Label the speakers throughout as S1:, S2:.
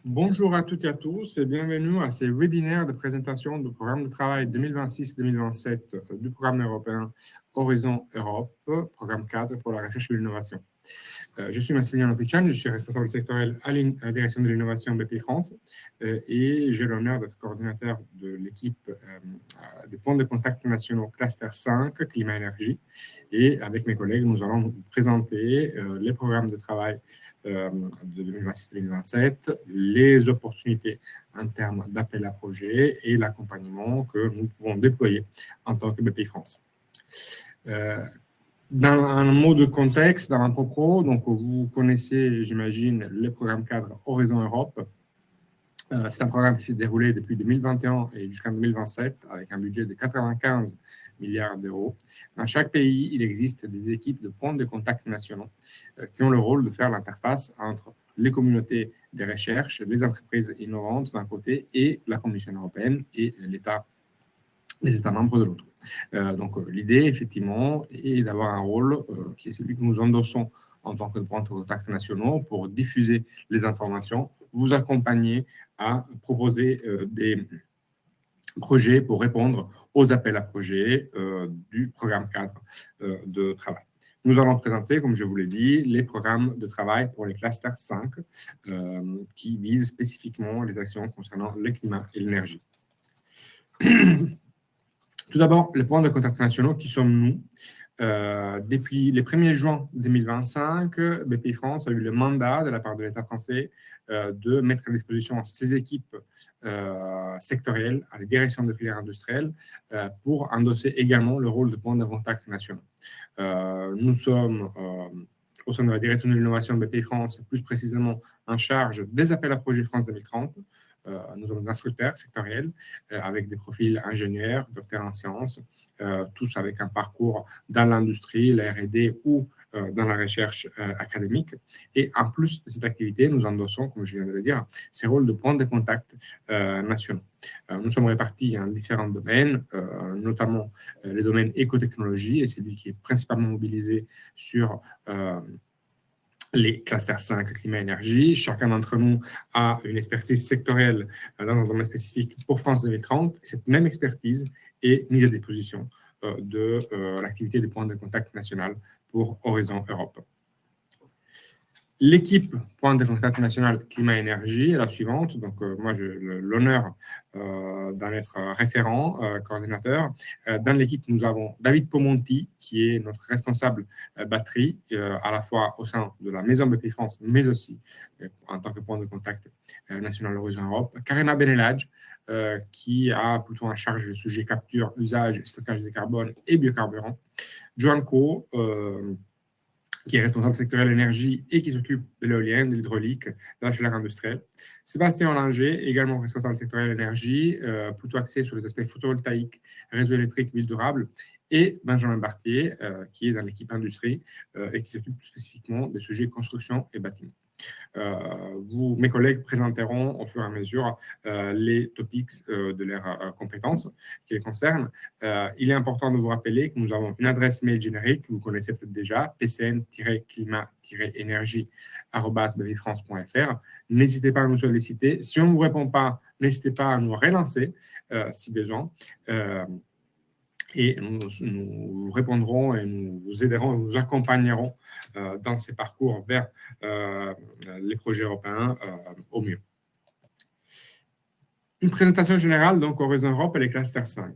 S1: Bonjour à toutes et à tous et bienvenue à ces webinaires de présentation du programme de travail 2026-2027 du programme européen Horizon Europe, programme cadre pour la recherche et l'innovation. Je suis Massimiliano Picciani, je suis responsable sectoriel à la direction de l'innovation BPI France et j'ai l'honneur d'être coordinateur de l'équipe des points de contact nationaux Cluster 5, Climat-Énergie. Et avec mes collègues, nous allons vous présenter les programmes de travail de 2026-2027, les opportunités en termes d'appel à projet et l'accompagnement que nous pouvons déployer en tant que BPI France. Dans un mot de contexte, dans un propos, donc vous connaissez, j'imagine, le programme cadre Horizon Europe. C'est un programme qui s'est déroulé depuis 2021 et jusqu'en 2027 avec un budget de 95 milliards d'euros. Dans chaque pays, il existe des équipes de points de contact nationaux qui ont le rôle de faire l'interface entre les communautés de recherche, les entreprises innovantes d'un côté et la Commission européenne et les États membres de l'autre. Donc, l'idée, effectivement, est d'avoir un rôle qui est celui que nous endossons en tant que points de contact nationaux pour diffuser les informations, vous accompagner à proposer des projets pour répondre aux appels à projets du programme cadre de travail. Nous allons présenter, comme je vous l'ai dit, les programmes de travail pour les clusters 5 qui visent spécifiquement les actions concernant le climat et l'énergie. Tout d'abord, les points de contact nationaux, qui sommes-nous? Depuis le 1er juin 2025, BPI France a eu le mandat de la part de l'État français de mettre à disposition ses équipes sectorielles à la direction de filières industrielles pour endosser également le rôle de point de contact nationaux. Nous sommes au sein de la direction de l'innovation de BPI France, plus précisément en charge des appels à projets France 2030. Nous sommes des instructeurs sectoriels avec des profils ingénieurs, docteurs en sciences, tous avec un parcours dans l'industrie, la R&D ou dans la recherche académique. Et en plus de cette activité, nous endossons, comme je viens de le dire, ces rôles de points de contact nationaux. Nous sommes répartis en différents domaines, notamment les domaines écotechnologie, et c'est lui qui est principalement mobilisé sur les clusters 5 climat-énergie. Chacun d'entre nous a une expertise sectorielle dans un domaine spécifique pour France 2030. Cette même expertise est mise à disposition de l'activité des points de contact national pour Horizon Europe. L'équipe point de contact national climat-énergie est la suivante. Donc, moi, j'ai l'honneur d'en être référent, coordinateur. Dans l'équipe, nous avons David Pomonti, qui est notre responsable batterie, à la fois au sein de la maison BPI France, mais aussi en tant que point de contact national Horizon Europe. Karima Beneladj, qui a plutôt en charge le sujet capture, usage, stockage de carbone et biocarburant. Joan Co, qui est responsable sectoriel énergie et qui s'occupe de l'éolienne, de l'hydraulique, de la chaleur industrielle. Sébastien Langer, également responsable sectoriel énergie, plutôt axé sur les aspects photovoltaïques, réseau électrique, ville durable. Et Benjamin Bartier, qui est dans l'équipe industrie et qui s'occupe plus spécifiquement des sujets construction et bâtiment. Mes collègues présenteront au fur et à mesure les topics de leurs compétences qui les concernent. Il est important de vous rappeler que nous avons une adresse mail générique que vous connaissez peut-être déjà, pcn-climat-énergie@bpifrance.fr. N'hésitez pas à nous solliciter. Si on ne vous répond pas, n'hésitez pas à nous relancer si besoin. Et nous vous répondrons et nous vous aiderons, nous accompagnerons dans ces parcours vers les projets européens au mieux. Une présentation générale, donc, Horizon Europe et les clusters 5.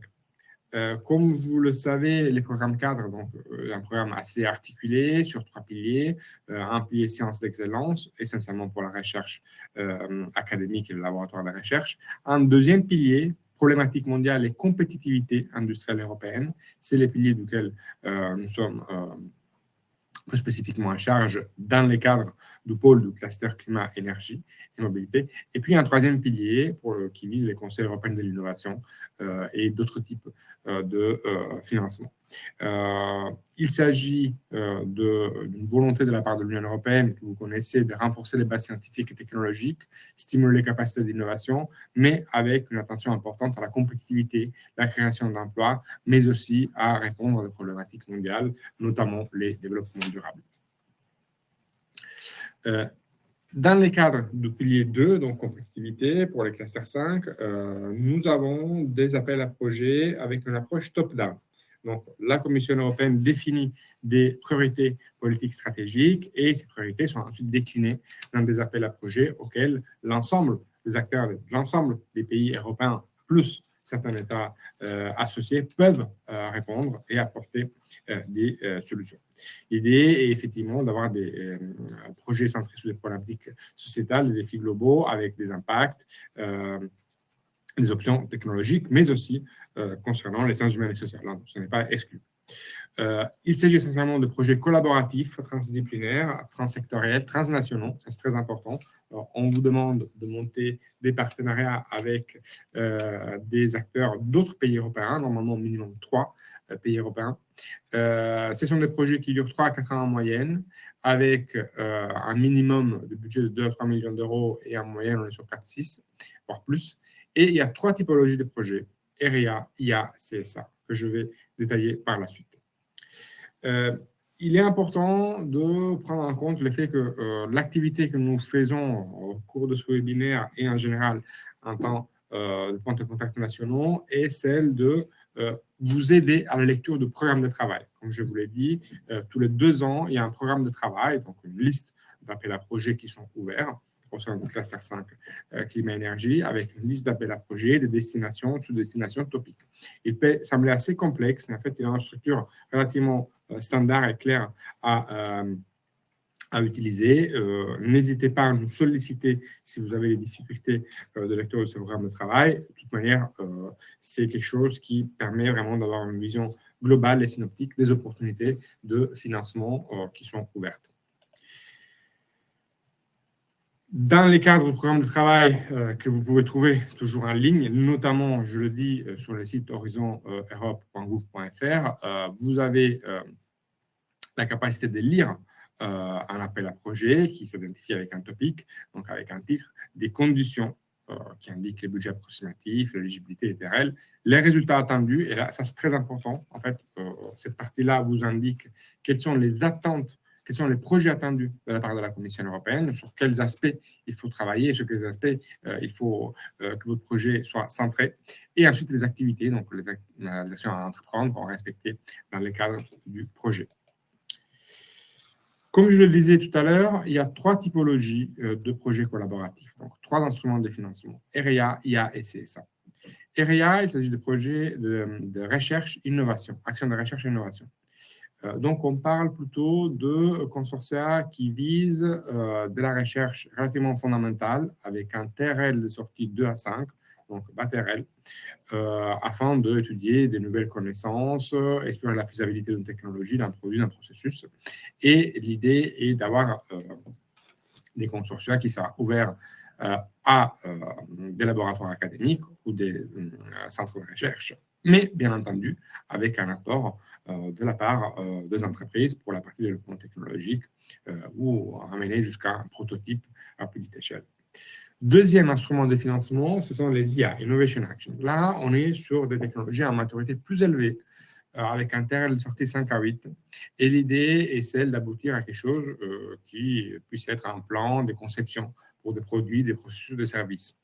S1: Comme vous le savez, les programmes cadres, donc un programme assez articulé sur 3 piliers. Un pilier sciences d'excellence, essentiellement pour la recherche académique et le laboratoire de recherche. Un deuxième pilier, problématique mondiale et compétitivité industrielle européenne. C'est les piliers duquel nous sommes plus spécifiquement en charge dans les cadres du pôle du cluster climat, énergie et mobilité. Et puis un troisième pilier qui vise les conseils européens de l'innovation et d'autres types de financement. Il s'agit d'une volonté de la part de l'Union européenne, que vous connaissez, de renforcer les bases scientifiques et technologiques, stimuler les capacités d'innovation, mais avec une attention importante à la compétitivité, la création d'emplois, mais aussi à répondre aux problématiques mondiales, notamment les développements durables. Dans les cadres du pilier 2, donc compétitivité pour les clusters 5, nous avons des appels à projets avec une approche top-down. Donc, la Commission européenne définit des priorités politiques stratégiques et ces priorités sont ensuite déclinées dans des appels à projets auxquels l'ensemble des acteurs, l'ensemble des pays européens, plus certains États associés, peuvent répondre et apporter des solutions. L'idée est effectivement d'avoir des projets centrés sur des problématiques sociétales, des défis globaux avec des impacts, des options technologiques, mais aussi concernant les sciences humaines et sociales. Donc, ce n'est pas exclu. Il s'agit essentiellement de projets collaboratifs, transdisciplinaires, transsectoriels, transnationaux. C'est très important. Alors, on vous demande de monter des partenariats avec des acteurs d'autres pays européens, normalement au minimum 3 pays européens. Ce sont des projets qui durent 3 à 4 ans en moyenne, avec un minimum de budget de 2 à 3 millions d'euros et en moyenne, on est sur 4-6, voire plus. Et il y a 3 typologies de projets, RIA, IA, CSA, que je vais détailler par la suite. Il est important de prendre en compte le fait que l'activité que nous faisons au cours de ce webinaire et en général en temps de points de contact nationaux est celle de vous aider à la lecture de programmes de travail. Comme je vous l'ai dit, tous les 2 ans, il y a un programme de travail, donc une liste d'appels à projets qui sont ouverts au sein du cluster 5 climat-énergie, avec une liste d'appels à projets, des destinations, sous-destinations topiques. Il peut sembler assez complexe, mais en fait, il a une structure relativement standard et claire à utiliser. N'hésitez pas à nous solliciter si vous avez des difficultés de lecture de ce programme de travail. De toute manière, c'est quelque chose qui permet vraiment d'avoir une vision globale et synoptique des opportunités de financement qui sont ouvertes. Dans les cadres du programme de travail que vous pouvez trouver toujours en ligne, notamment, je le dis, sur le site horizoneurope.gouv.fr, vous avez la capacité de lire un appel à projet qui s'identifie avec un topic, donc avec un titre, des conditions qui indiquent les budgets approximatifs, l'éligibilité, les TRL, les résultats attendus, et là, ça c'est très important, en fait, cette partie-là vous indique quelles sont les attentes, quels sont les projets attendus de la part de la Commission européenne, sur quels aspects il faut travailler, sur quels aspects il faut que votre projet soit centré, et ensuite les activités, donc les actions à entreprendre pour respecter dans le cadre du projet. Comme je le disais tout à l'heure, il y a 3 typologies de projets collaboratifs, donc 3 instruments de financement, RIA, IA et CSA. RIA, il s'agit de projets de recherche, innovation, action de recherche et innovation. Donc, on parle plutôt de consortia qui visent de la recherche relativement fondamentale avec un TRL de sortie 2 à 5, donc bas TRL, afin d'étudier des nouvelles connaissances, explorer la faisabilité d'une technologie, d'un produit, d'un processus. Et l'idée est d'avoir des consortia qui soient ouverts à des laboratoires académiques ou des centres de recherche, mais bien entendu avec un apport de la part des entreprises pour la partie développement technologique ou amener jusqu'à un prototype à petite échelle. Deuxième instrument de financement, ce sont les IA, Innovation Action. Là, on est sur des technologies à maturité plus élevée, avec un TRL de sortie 5 à 8. Et l'idée est celle d'aboutir à quelque chose qui puisse être un plan de conception pour des produits, des processus, des services.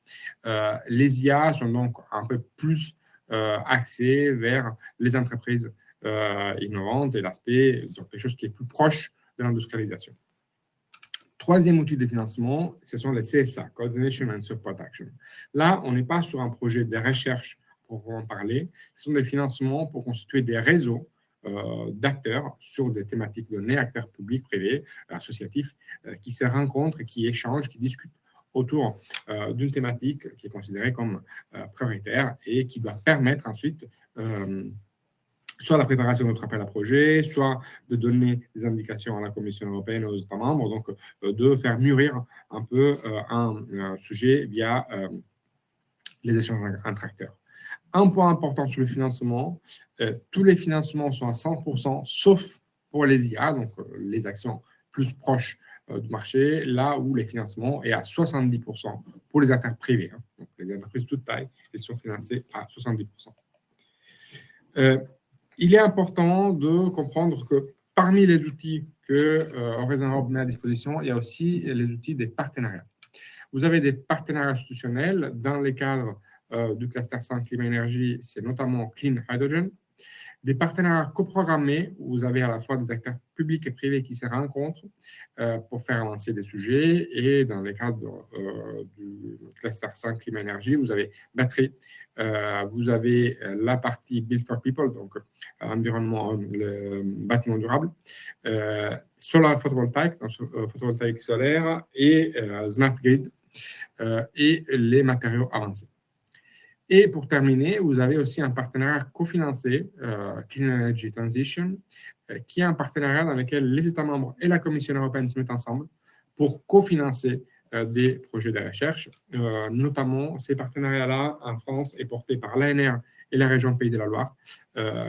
S1: Les IA sont donc un peu plus axés vers les entreprises innovantes et l'aspect, donc quelque chose qui est plus proche de l'industrialisation. Troisième outil de financement, ce sont les CSA, Coordination and Support Action. Là, on n'est pas sur un projet de recherche pour en parler. Ce sont des financements pour constituer des réseaux d'acteurs sur des thématiques données, acteurs publics, privés, associatifs, qui se rencontrent, qui échangent, qui discutent autour d'une thématique qui est considérée comme prioritaire et qui doit permettre ensuite soit la préparation de notre appel à projet, soit de donner des indications à la Commission européenne et aux États membres, donc de faire mûrir un peu un sujet via les échanges entre acteurs. Un point important sur le financement, tous les financements sont à 100%, sauf pour les IA, donc les actions plus proches du marché, là où les financements est à 70% pour les acteurs privés. Hein. Donc les entreprises de toute taille, elles sont financées à 70%. Il est important de comprendre que parmi les outils que Horizon Europe met à disposition, il y a aussi les outils des partenariats. Vous avez des partenaires institutionnels dans les cadres du cluster 5 climat-énergie, c'est notamment Clean Hydrogen. Des partenariats coprogrammés où vous avez à la fois des acteurs publics et privés qui se rencontrent pour faire avancer des sujets. Et dans le cadre du cluster 5 climat-énergie, vous avez batterie, vous avez la partie Build for People, donc environnement, le bâtiment durable, solar photovoltaïque, photovoltaïque solaire et smart grid et les matériaux avancés. Et pour terminer, vous avez aussi un partenariat cofinancé, Clean Energy Transition, qui est un partenariat dans lequel les États membres et la Commission européenne se mettent ensemble pour cofinancer des projets de recherche. Notamment, ces partenariats-là, en France, est porté par l'ANR et la région Pays de la Loire,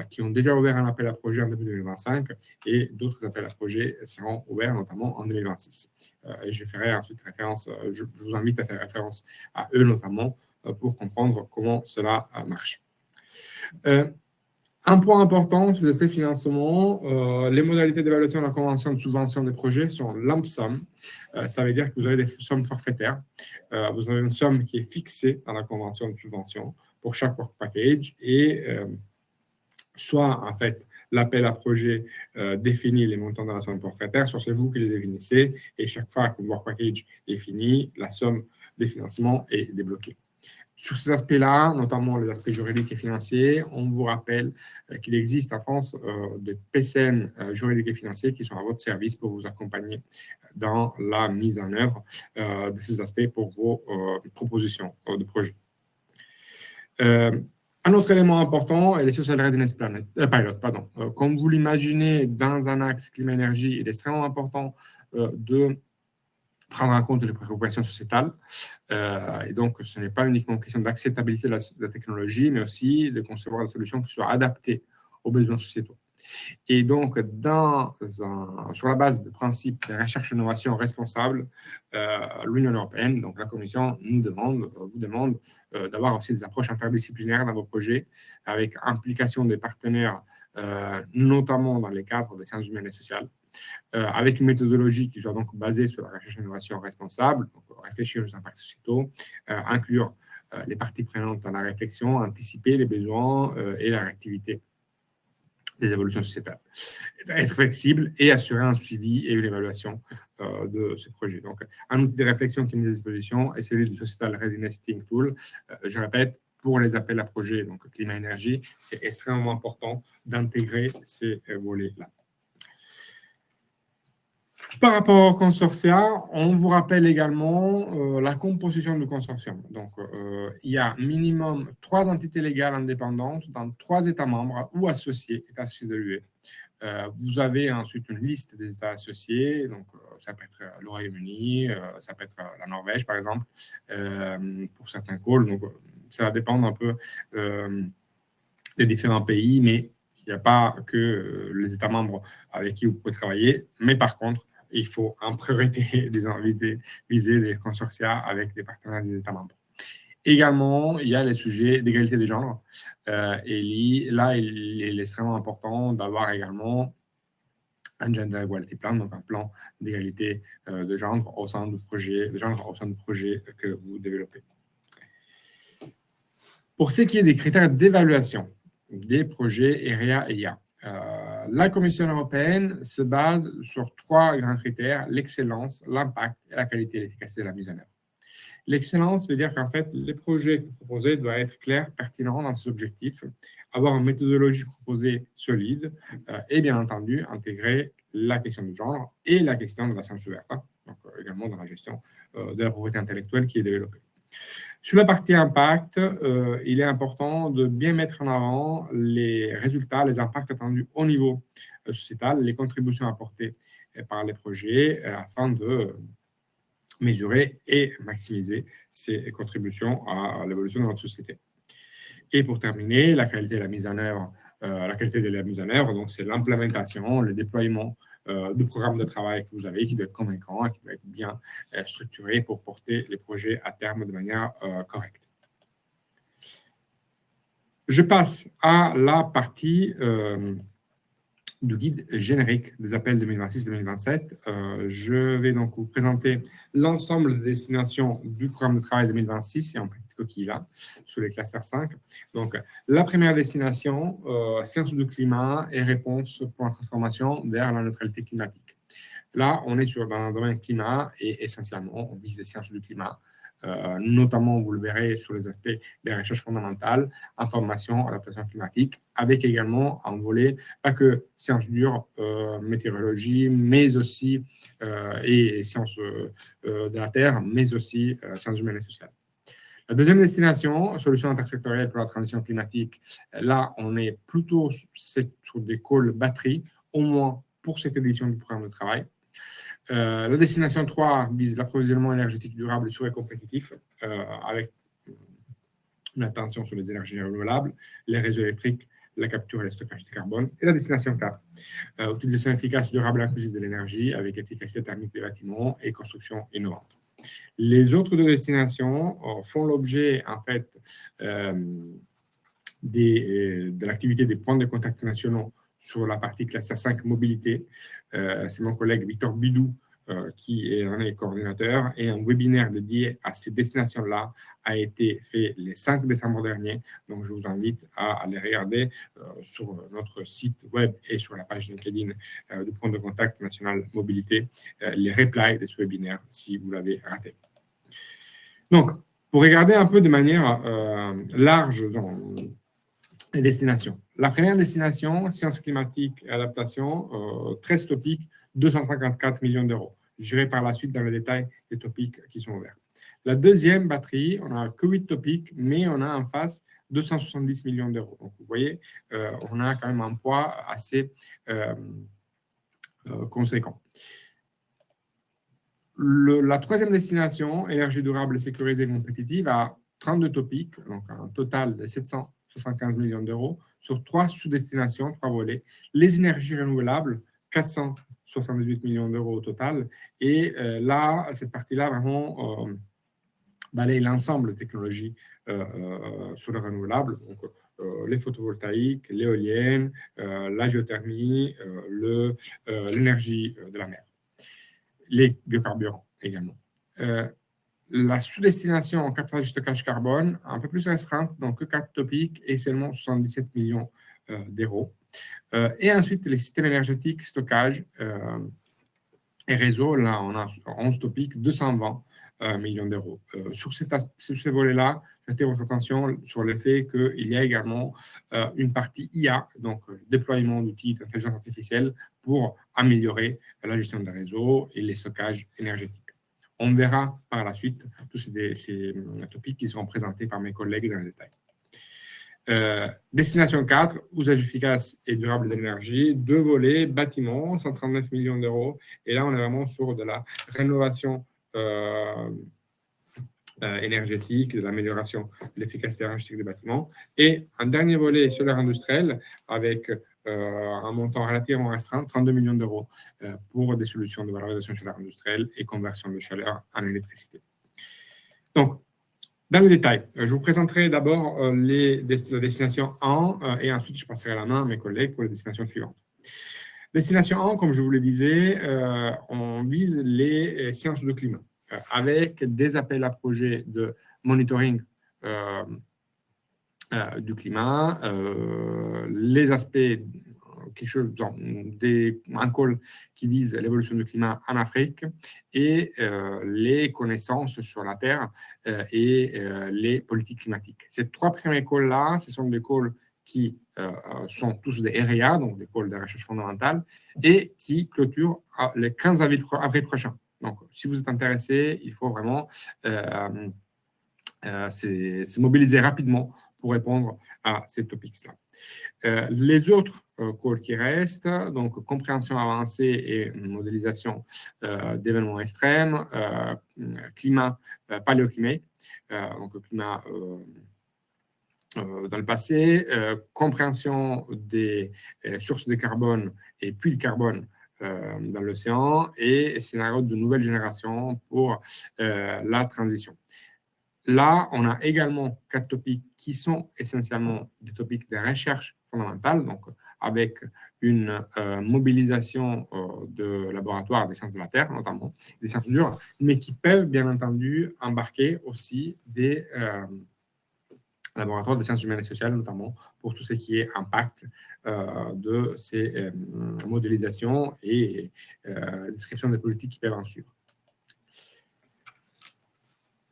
S1: qui ont déjà ouvert un appel à projet en début 2025, et d'autres appels à projets seront ouverts notamment en 2026. Et je ferai ensuite référence, je vous invite à faire référence à eux notamment, pour comprendre comment cela marche. Un point important sur l'aspect financement, les modalités d'évaluation de la convention de subvention des projets sont lump sum. Ça veut dire que vous avez des sommes forfaitaires. Vous avez une somme qui est fixée dans la convention de subvention pour chaque work package et soit en fait l'appel à projet définit les montants de la somme forfaitaire, soit c'est vous qui les définissez et chaque fois que le work package est fini, la somme des financements est débloquée. Sur ces aspects-là, notamment les aspects juridiques et financiers, on vous rappelle qu'il existe en France des PCN juridiques et financiers qui sont à votre service pour vous accompagner dans la mise en œuvre de ces aspects pour vos propositions de projet. Un autre élément important est les Social Readiness Pilot. Comme vous l'imaginez, dans un axe climat-énergie, il est extrêmement important de prendre en compte les préoccupations sociétales. Et donc, ce n'est pas uniquement une question d'acceptabilité de la technologie, mais aussi de concevoir des solutions qui soient adaptées aux besoins sociétaux. Et donc, sur la base de principes de recherche et innovation responsables, l'Union européenne, donc la Commission, vous demande d'avoir aussi des approches interdisciplinaires dans vos projets, avec implication des partenaires, notamment dans les cadres des sciences humaines et sociales, avec une méthodologie qui soit donc basée sur la recherche et l'innovation responsable, donc réfléchir aux impacts sociétaux, inclure les parties prenantes dans la réflexion, anticiper les besoins et la réactivité des évolutions sociétales, être flexible et assurer un suivi et une évaluation de ce projet. Donc, un outil de réflexion qui est mis à disposition est celui du Societal Readiness Think Tool. Je répète, pour les appels à projets, donc climat-énergie, c'est extrêmement important d'intégrer ces volets-là. Par rapport au consortia, on vous rappelle également la composition du consortium. Donc, il y a minimum 3 entités légales indépendantes dans 3 États membres ou associés, États associés de l'UE. Vous avez ensuite une liste des États associés, donc ça peut être le Royaume-Uni, ça peut être la Norvège, par exemple, pour certains calls. Donc, ça va dépendre un peu des différents pays, mais il n'y a pas que les États membres avec qui vous pouvez travailler, mais par contre, il faut en priorité viser des consortia avec des partenaires des États membres. Également, il y a les sujets d'égalité des genres. Et là, il est extrêmement important d'avoir également un Gender Equality Plan, donc un plan d'égalité de genre au sein du projet, que vous développez. Pour ce qui est des critères d'évaluation des projets EREA et IA, la Commission européenne se base sur 3 grands critères, l'excellence, l'impact et la qualité et l'efficacité de la mise en œuvre. L'excellence veut dire qu'en fait, les projets proposés doivent être clairs, pertinents dans ses objectifs, avoir une méthodologie proposée solide et bien entendu intégrer la question du genre et la question de la science ouverte, donc également dans la gestion de la propriété intellectuelle qui est développée. Sur la partie impact, il est important de bien mettre en avant les résultats, les impacts attendus au niveau sociétal, les contributions apportées par les projets afin de mesurer et maximiser ces contributions à l'évolution de notre société. Et pour terminer, la qualité de la mise en œuvre, donc c'est l'implémentation, le déploiement du programme de travail que vous avez, qui doit être convaincant, qui doit être bien structuré pour porter les projets à terme de manière correcte. Je passe à la partie du guide générique des appels 2026-2027. Je vais donc vous présenter l'ensemble des destinations du programme de travail 2026 et en petite coquille là, sur les clusters 5. Donc, la première destination, sciences du climat et réponses pour la transformation vers la neutralité climatique. Là, on est dans le domaine climat et essentiellement, on vise les sciences du climat. Notamment, vous le verrez sur les aspects des recherches fondamentales, information, adaptation climatique, avec également un volet, pas que sciences dures, météorologie, mais aussi et sciences de la Terre, mais aussi sciences humaines et sociales. La deuxième destination, solutions intersectorielles pour la transition climatique, là, on est plutôt sur des calls batterie, au moins pour cette édition du programme de travail. La destination 3 vise l'approvisionnement énergétique durable, sûr et compétitif, avec une attention sur les énergies renouvelables, les réseaux électriques, la capture et le stockage de carbone. Et la destination 4, utilisation efficace, durable et inclusive de l'énergie, avec efficacité thermique des bâtiments et construction innovante. Les autres deux destinations font l'objet, en fait, de l'activité des points de contact nationaux sur la partie cluster 5 mobilité. C'est mon collègue Victor Bidou qui est un coordinateur, et un webinaire dédié à ces destinations-là a été fait le 5 décembre dernier. Donc, je vous invite à aller regarder sur notre site web et sur la page LinkedIn du point de contact national mobilité les replays de ce webinaire si vous l'avez raté. Donc, pour regarder un peu de manière large les destinations. La première destination, sciences climatiques et adaptation, 13 topics, 254 millions d'euros. J'irai par la suite dans le détail des topics qui sont ouverts. La deuxième batterie, on n'a que 8 topics, mais on a en face 270 millions d'euros. Donc, vous voyez, on a quand même un poids assez conséquent. La troisième destination, énergie durable, sécurisée et compétitive, a 32 topics, donc un total de 775 millions d'euros sur 3 sous-destinations, 3 volets. Les énergies renouvelables, 478 millions d'euros au total. Et là, cette partie-là, vraiment, balaye l'ensemble des technologies sur le renouvelable. Donc, les photovoltaïques, l'éolienne, la géothermie, l'énergie de la mer. Les biocarburants également. La sous-destination en captage de stockage carbone, un peu plus restreinte, donc que 4 topics et seulement 77 millions d'euros. Et ensuite, les systèmes énergétiques, stockage et réseau, là, on a 11 topics, 220 millions d'euros. Sur ces volets-là, j'attire votre attention sur le fait qu'il y a également une partie IA, donc déploiement d'outils d'intelligence artificielle pour améliorer la gestion des réseaux et les stockages énergétiques. On verra par la suite tous ces topics qui seront présentés par mes collègues dans le détail. Destination 4, usage efficace et durable de l'énergie, 2 volets, bâtiments, 139 millions d'euros. Et là, on est vraiment sur de la rénovation énergétique, de l'amélioration de l'efficacité énergétique des bâtiments. Et un dernier volet solaire industriel avec un montant relativement restreint, 32 millions d'euros pour des solutions de valorisation solaire industrielle et conversion de chaleur en électricité. Donc, dans le détail, je vous présenterai d'abord la destination 1 et ensuite je passerai la main à mes collègues pour les destinations suivantes. Destination 1, comme je vous le disais, on vise les sciences du climat avec des appels à projets de monitoring du climat, les aspects, quelque chose, un call qui vise l'évolution du climat en Afrique et les connaissances sur la Terre et les politiques climatiques. Ces 3 premiers calls-là, ce sont des calls qui sont tous des RIA, donc des calls de recherche fondamentale, et qui clôturent le 15 avril prochain. Donc, si vous êtes intéressé, il faut vraiment se mobiliser rapidement pour répondre à ces topics-là. Les autres calls qui restent, donc compréhension avancée et modélisation d'événements extrêmes, climat, paléoclimate, donc climat dans le passé, compréhension des sources de carbone et puits de carbone dans l'océan et scénario de nouvelle génération pour la transition. Là, on a également 4 topics qui sont essentiellement des topics de recherche fondamentale, donc avec une mobilisation de laboratoires des sciences de la Terre, notamment, des sciences dures, mais qui peuvent bien entendu embarquer aussi des laboratoires de sciences humaines et sociales, notamment pour tout ce qui est impact de ces modélisations et description des politiques qui peuvent en suivre.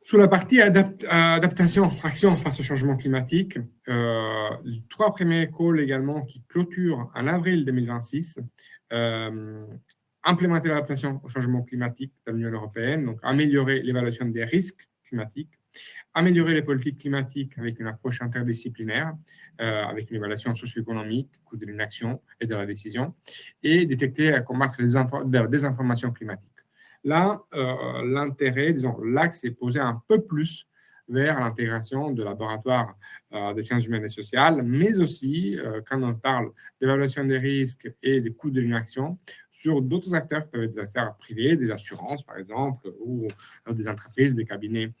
S1: Sur la partie adaptation, action face au changement climatique, les 3 premiers calls également qui clôturent en avril 2026, implémenter l'adaptation au changement climatique dans l'Union européenne, donc améliorer l'évaluation des risques climatiques, améliorer les politiques climatiques avec une approche interdisciplinaire, avec une évaluation socio-économique, coût de l'inaction et de la décision, et détecter et combattre la désinformation climatique. Là, l'intérêt, disons, l'axe est posé un peu plus vers l'intégration de laboratoires des sciences humaines et sociales, mais aussi, quand on parle d'évaluation des risques et des coûts de l'inaction, sur d'autres acteurs qui peuvent être des acteurs privés, des assurances, par exemple, ou des entreprises, des cabinets,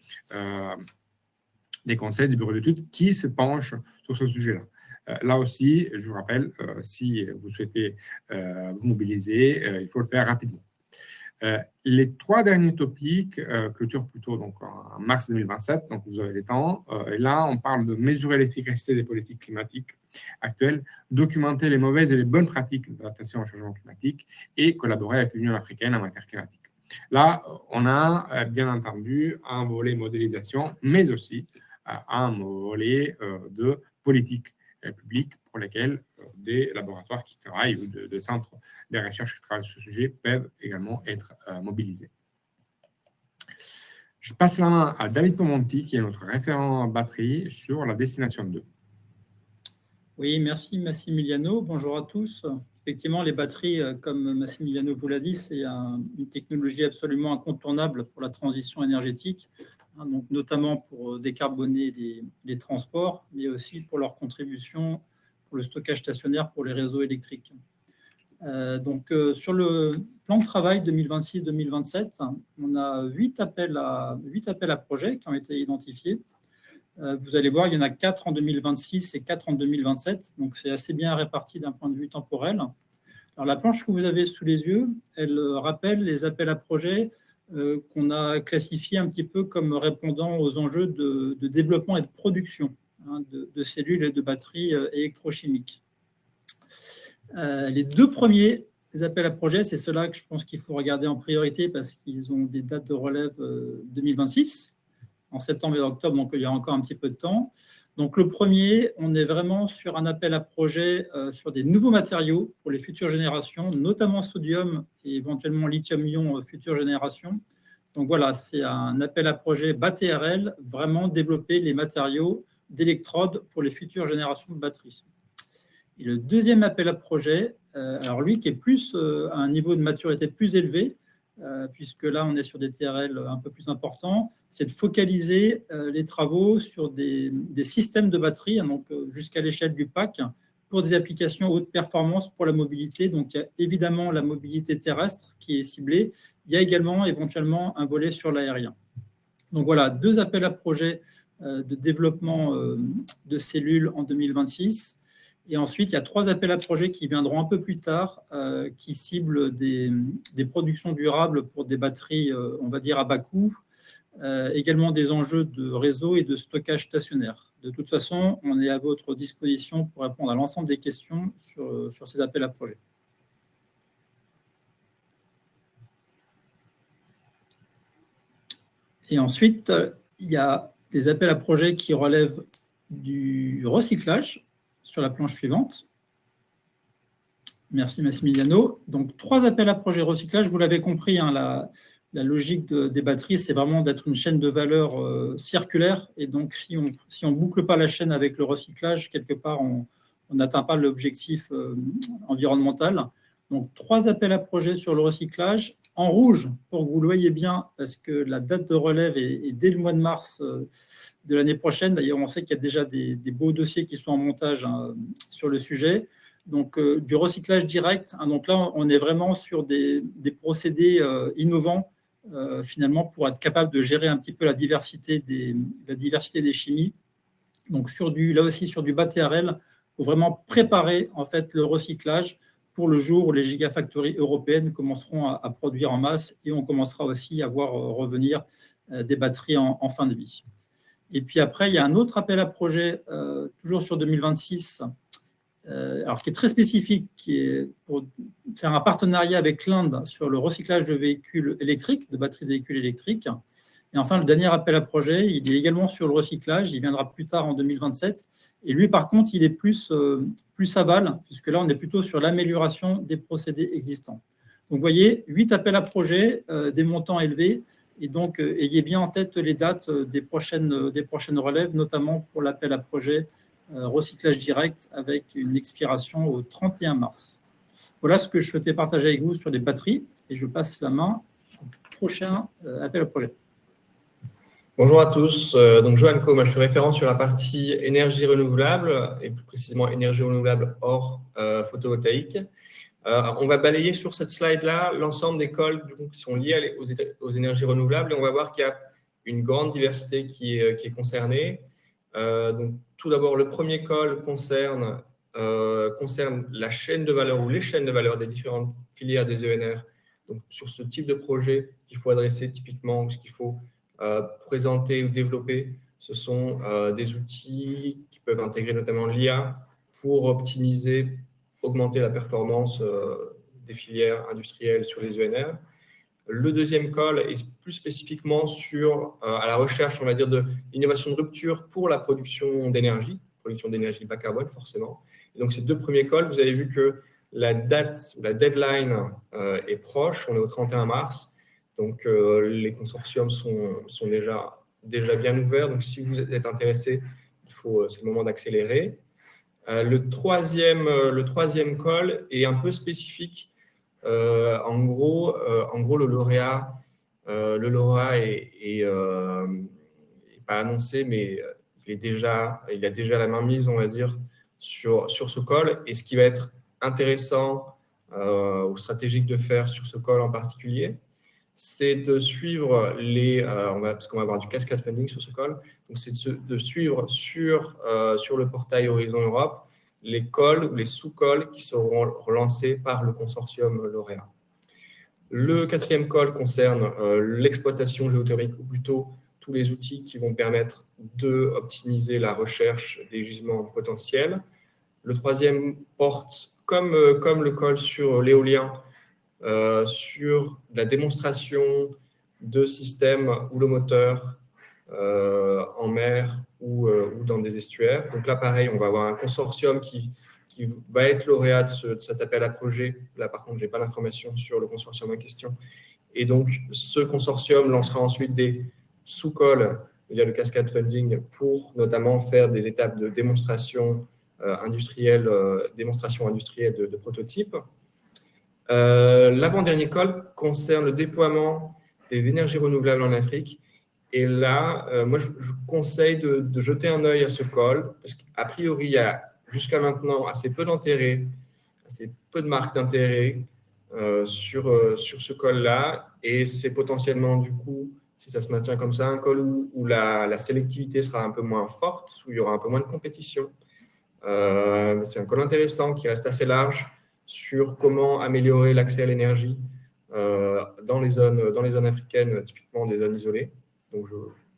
S1: des conseils, des bureaux d'études qui se penchent sur ce sujet-là. Là aussi, je vous rappelle, si vous souhaitez vous mobiliser, il faut le faire rapidement. Les 3 derniers topics clôturent plutôt donc, en mars 2027, donc vous avez les temps. Et là, on parle de mesurer l'efficacité des politiques climatiques actuelles, documenter les mauvaises et les bonnes pratiques d'adaptation au changement climatique et collaborer avec l'Union africaine en matière climatique. Là, on a bien entendu un volet modélisation, mais aussi un volet de politique publique pour lesquels des laboratoires qui travaillent ou de centres de recherche qui travaillent sur ce sujet peuvent également être mobilisés. Je passe la main à David Pomonti, qui est notre référent batterie sur la destination 2.
S2: Oui, merci Massimiliano. Bonjour à tous. Effectivement, les batteries, comme Massimiliano vous l'a dit, c'est une technologie absolument incontournable pour la transition énergétique, donc notamment pour décarboner les transports, mais aussi pour leur contribution pour le stockage stationnaire pour les réseaux électriques. Sur le plan de travail 2026-2027, on a 8 appels à projets qui ont été identifiés. Vous allez voir, il y en a 4 en 2026 et 4 en 2027, donc c'est assez bien réparti d'un point de vue temporel. Alors, la planche que vous avez sous les yeux, elle rappelle les appels à projets qu'on a classifiés un petit peu comme répondant aux enjeux de développement et de production de cellules et de batteries électrochimiques. Les 2 premiers appels à projets, c'est ceux-là que je pense qu'il faut regarder en priorité parce qu'ils ont des dates de relève 2026, en septembre et octobre, donc il y a encore un petit peu de temps. Donc le premier, on est vraiment sur un appel à projet sur des nouveaux matériaux pour les futures générations, notamment sodium et éventuellement lithium-ion futures générations. Donc voilà, c'est un appel à projet BATRL, vraiment développer les matériaux d'électrodes pour les futures générations de batteries. Et le deuxième appel à projet, alors lui qui est plus à un niveau de maturité plus élevé, puisque là on est sur des TRL un peu plus importants, c'est de focaliser les travaux sur des systèmes de batterie, donc jusqu'à l'échelle du pack, pour des applications haute performance pour la mobilité. Donc il y a évidemment la mobilité terrestre qui est ciblée, il y a également éventuellement un volet sur l'aérien. Donc voilà, 2 appels à projets de développement de cellules en 2026. Et ensuite, il y a 3 appels à projets qui viendront un peu plus tard, qui ciblent des productions durables pour des batteries, on va dire, à bas coût, également des enjeux de réseau et de stockage stationnaire. De toute façon, on est à votre disposition pour répondre à l'ensemble des questions sur ces appels à projets. Et ensuite, il y a des appels à projets qui relèvent du recyclage, sur la planche suivante. Merci Massimiliano. Donc 3 appels à projet recyclage, vous l'avez compris, la logique des batteries, c'est vraiment d'être une chaîne de valeur circulaire. Et donc si on ne boucle pas la chaîne avec le recyclage, quelque part, on n'atteint pas l'objectif environnemental. Donc 3 appels à projet sur le recyclage. En rouge, pour que vous le voyez bien, parce que la date de relève est dès le mois de mars de l'année prochaine. D'ailleurs, on sait qu'il y a déjà des beaux dossiers qui sont en montage sur le sujet. Donc, du recyclage direct. Donc là, on est vraiment sur des procédés innovants, finalement, pour être capable de gérer un petit peu la diversité des chimies. Donc, là aussi, sur du BATRL pour vraiment préparer en fait le recyclage pour le jour où les gigafactories européennes commenceront à produire en masse et on commencera aussi à voir revenir des batteries en fin de vie. Et puis après, il y a un autre appel à projet, toujours sur 2026, alors qui est très spécifique, qui est pour faire un partenariat avec l'Inde sur le recyclage de véhicules électriques, de batteries de véhicules électriques. Et enfin, le dernier appel à projet, il est également sur le recyclage, il viendra plus tard en 2027. Et lui, par contre, il est plus aval, puisque là, on est plutôt sur l'amélioration des procédés existants. Donc, vous voyez, 8 appels à projet, des montants élevés. Et donc, ayez bien en tête les dates des prochaines relèves, notamment pour l'appel à projet recyclage direct avec une expiration au 31 mars. Voilà ce que je souhaitais partager avec vous sur les batteries. Et je passe la main au prochain appel à projet.
S3: Bonjour à tous, donc Johan Co, moi je suis référent sur la partie énergie renouvelable et plus précisément énergie renouvelable hors photovoltaïque. On va balayer sur cette slide-là l'ensemble des cols qui sont liés aux énergies renouvelables et on va voir qu'il y a une grande diversité qui est concernée. Donc, tout d'abord, le premier col concerne la chaîne de valeur ou les chaînes de valeur des différentes filières des ENR. Donc, sur ce type de projet qu'il faut adresser typiquement ou ce qu'il faut présenter ou développer, ce sont des outils qui peuvent intégrer notamment l'IA pour optimiser, augmenter la performance des filières industrielles sur les ENR. Le deuxième call est plus spécifiquement à la recherche, on va dire, de l'innovation de rupture pour la production d'énergie bas carbone forcément. Et donc ces deux premiers calls, vous avez vu que la deadline est proche, on est au 31 mars. Donc, les consortiums sont déjà bien ouverts. Donc, si vous êtes intéressé, c'est le moment d'accélérer. Le troisième call est un peu spécifique. En gros, le lauréat est pas annoncé, mais il a déjà la main mise, on va dire, sur ce call. Et ce qui va être intéressant ou stratégique de faire sur ce call en particulier, c'est de suivre parce qu'on va avoir du cascade funding sur ce call, donc c'est de suivre sur le portail Horizon Europe les calls ou les sous-calls qui seront relancés par le consortium lauréat. Le quatrième call concerne l'exploitation géothermique, ou plutôt tous les outils qui vont permettre d'optimiser la recherche des gisements potentiels. Le troisième porte, comme le call sur l'éolien, sur la démonstration de systèmes ou le moteur en mer ou dans des estuaires. Donc là, pareil, on va avoir un consortium qui va être lauréat de cet appel à projet. Là, par contre, je n'ai pas l'information sur le consortium en question. Et donc, ce consortium lancera ensuite des sous-calls via le cascade funding pour notamment faire des étapes de démonstration industrielle de prototypes. L'avant-dernier call concerne le déploiement des énergies renouvelables en Afrique. Et là, moi, je conseille de jeter un œil à ce call, parce qu'a priori, il y a jusqu'à maintenant assez peu d'intérêt, assez peu de marques d'intérêt sur ce call-là. Et c'est potentiellement, du coup, si ça se maintient comme ça, un call où la sélectivité sera un peu moins forte, où il y aura un peu moins de compétition. C'est un call intéressant qui reste assez large sur comment améliorer l'accès à l'énergie dans les zones africaines, typiquement des zones isolées. Donc,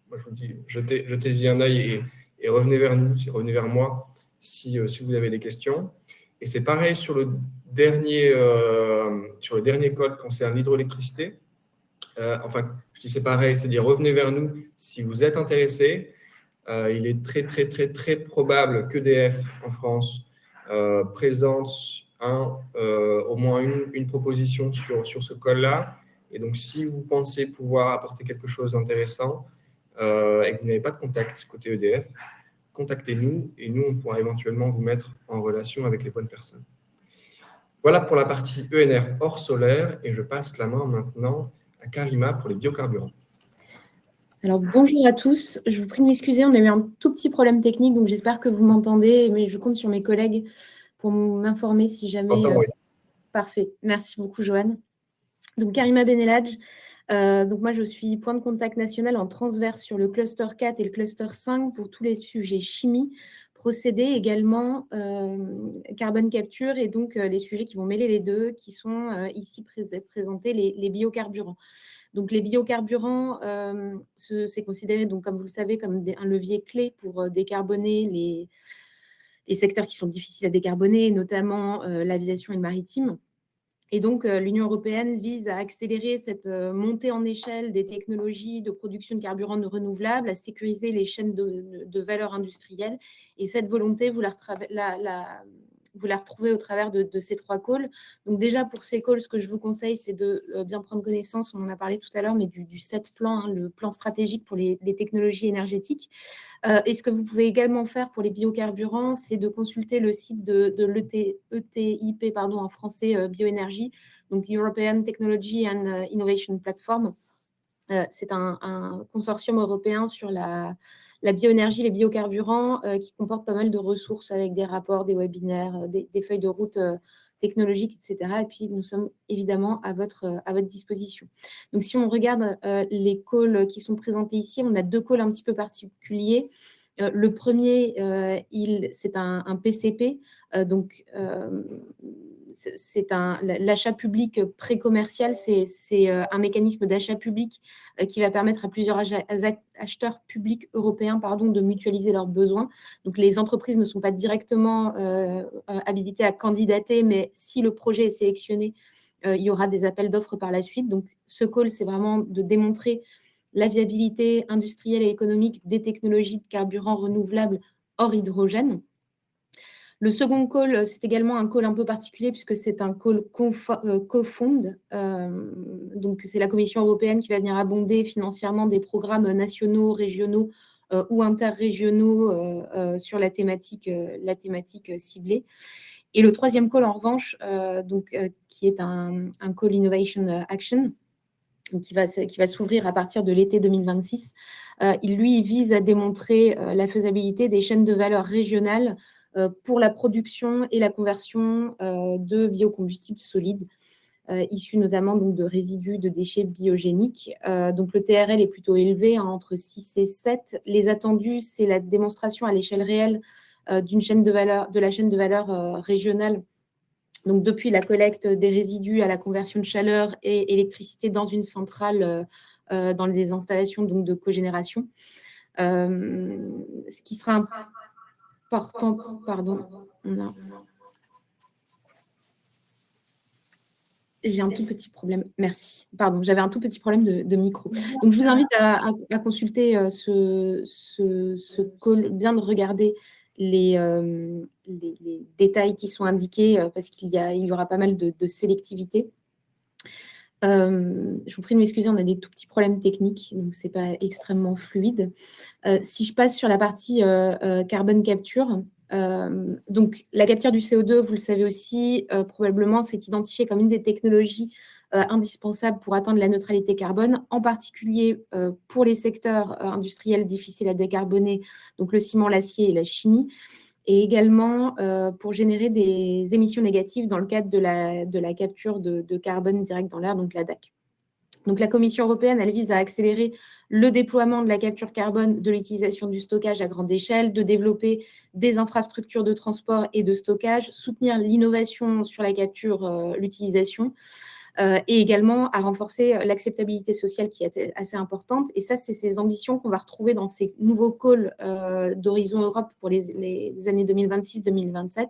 S3: moi, je vous dis, jetez-y un œil et revenez vers nous, revenez vers moi si vous avez des questions. Et c'est pareil sur le dernier call concerne l'hydroélectricité. Enfin, je dis c'est pareil, c'est-à-dire revenez vers nous si vous êtes intéressé. Il est très, très, très, très probable qu'EDF en France présente au moins une proposition sur ce call-là. Et donc, si vous pensez pouvoir apporter quelque chose d'intéressant et que vous n'avez pas de contact côté EDF, contactez-nous et nous, on pourra éventuellement vous mettre en relation avec les bonnes personnes. Voilà pour la partie ENR hors solaire et je passe la main maintenant à Karima pour les biocarburants.
S4: Alors, bonjour à tous. Je vous prie de m'excuser, on a eu un tout petit problème technique, donc j'espère que vous m'entendez, mais je compte sur mes collègues pour m'informer si jamais…
S3: Oui.
S4: Parfait. Merci beaucoup, Johan. Donc, Karima Beneladj. Donc, moi, je suis point de contact national en transverse sur le cluster 4 et le cluster 5 pour tous les sujets chimie, procédés également carbone capture et donc les sujets qui vont mêler les deux, qui sont ici présentés, les biocarburants. Donc, les biocarburants, c'est considéré, donc, comme vous le savez, comme un levier clé pour décarboner les secteurs qui sont difficiles à décarboner, notamment l'aviation et le maritime. Et donc, l'Union européenne vise à accélérer cette montée en échelle des technologies de production de carburants renouvelables, à sécuriser les chaînes de valeur industrielle. Et cette volonté, vous la retrouvez au travers de ces 3 calls. Donc déjà, pour ces calls, ce que je vous conseille, c'est de bien prendre connaissance, on en a parlé tout à l'heure, mais du 7 plan, hein, le plan stratégique pour les technologies énergétiques. Et ce que vous pouvez également faire pour les biocarburants, c'est de consulter le site de l'ETIP, en français, bioénergie, donc European Technology and Innovation Platform. C'est un consortium européen sur la bioénergie, les biocarburants, qui comporte pas mal de ressources avec des rapports, des webinaires, des feuilles de route technologiques, etc. Et puis, nous sommes évidemment à votre disposition. Donc, si on regarde les calls qui sont présentés ici, on a 2 calls un petit peu particuliers. Le premier, c'est un PCP, donc c'est l'achat public pré-commercial, c'est un mécanisme d'achat public qui va permettre à plusieurs acheteurs publics européens de mutualiser leurs besoins. Donc, les entreprises ne sont pas directement habilitées à candidater, mais si le projet est sélectionné, il y aura des appels d'offres par la suite. Donc, ce call, c'est vraiment de démontrer la viabilité industrielle et économique des technologies de carburant renouvelables hors hydrogène. Le second call, c'est également un call un peu particulier puisque c'est un call co-fund. Donc, c'est la Commission européenne qui va venir abonder financièrement des programmes nationaux, régionaux ou interrégionaux sur la thématique ciblée. Et le troisième call, en revanche, qui est un call Innovation Action, qui va s'ouvrir à partir de l'été 2026, il vise à démontrer la faisabilité des chaînes de valeur régionales pour la production et la conversion de biocombustibles solides, issus notamment donc, de résidus de déchets biogéniques. Donc le TRL est plutôt élevé, entre 6 et 7. Les attendus, c'est la démonstration à l'échelle réelle d'une chaîne de valeur, de la chaîne de valeur régionale. Donc, depuis la collecte des résidus à la conversion de chaleur et électricité dans une centrale, dans les installations donc, de cogénération. Ce qui sera important, j'ai un tout petit problème, merci. Pardon, j'avais un tout petit problème de micro. Donc, je vous invite à consulter ce call, bien de regarder les détails qui sont indiqués parce qu'il y aura pas mal de sélectivité. Je vous prie de m'excuser, on a des tout petits problèmes techniques, donc ce n'est pas extrêmement fluide. Si je passe sur la partie carbone capture, donc la capture du CO2, vous le savez aussi, probablement, c'est identifié comme une des technologies indispensables pour atteindre la neutralité carbone, en particulier pour les secteurs industriels difficiles à décarboner, donc le ciment, l'acier et la chimie, et également pour générer des émissions négatives dans le cadre de la capture de carbone direct dans l'air, donc la DAC. Donc, la Commission européenne, elle vise à accélérer le déploiement de la capture carbone, de l'utilisation du stockage à grande échelle, de développer des infrastructures de transport et de stockage, soutenir l'innovation sur la capture, l'utilisation, et également à renforcer l'acceptabilité sociale qui est assez importante. Et ça, c'est ces ambitions qu'on va retrouver dans ces nouveaux calls d'Horizon Europe pour les années 2026-2027.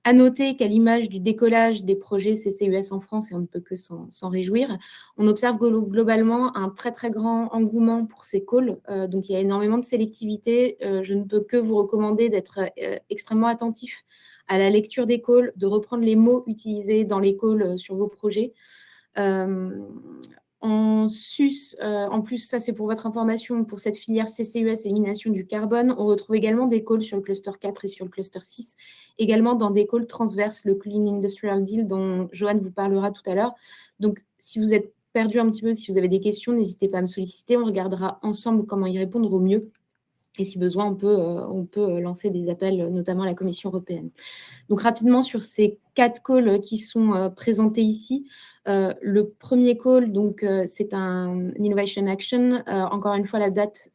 S4: À noter qu'à l'image du décollage des projets CCUS en France, et on ne peut que s'en réjouir, on observe globalement un très, très grand engouement pour ces calls. Donc, il y a énormément de sélectivité. Je ne peux que vous recommander d'être extrêmement attentif à la lecture des calls, de reprendre les mots utilisés dans les calls sur vos projets. En sus, en plus, ça c'est pour votre information, pour cette filière CCUS, élimination du carbone, on retrouve également des calls sur le cluster 4 et sur le cluster 6, également dans des calls transverses, le Clean Industrial Deal dont Johan vous parlera tout à l'heure. Donc, si vous êtes perdu un petit peu, si vous avez des questions, n'hésitez pas à me solliciter, on regardera ensemble comment y répondre au mieux. Et si besoin, on peut lancer des appels, notamment à la Commission européenne. Donc, rapidement, sur ces 4 calls qui sont présentés ici, le premier call, c'est un Innovation Action. Encore une fois, la date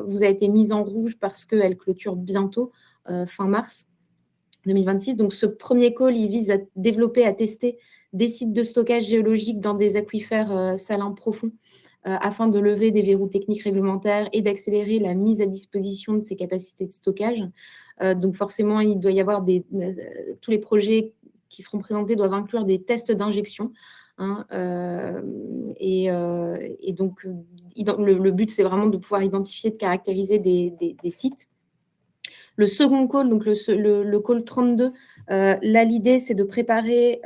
S4: vous a été mise en rouge parce qu'elle clôture bientôt, fin mars 2026. Donc, ce premier call, il vise à développer, à tester des sites de stockage géologique dans des aquifères salins profonds afin de lever des verrous techniques réglementaires et d'accélérer la mise à disposition de ces capacités de stockage. Donc, forcément, il doit y avoir tous les projets qui seront présentés doivent inclure des tests d'injection. Hein, et donc, le but, c'est vraiment de pouvoir identifier, de caractériser des sites. Le second call, donc le call 32, là, l'idée, c'est de préparer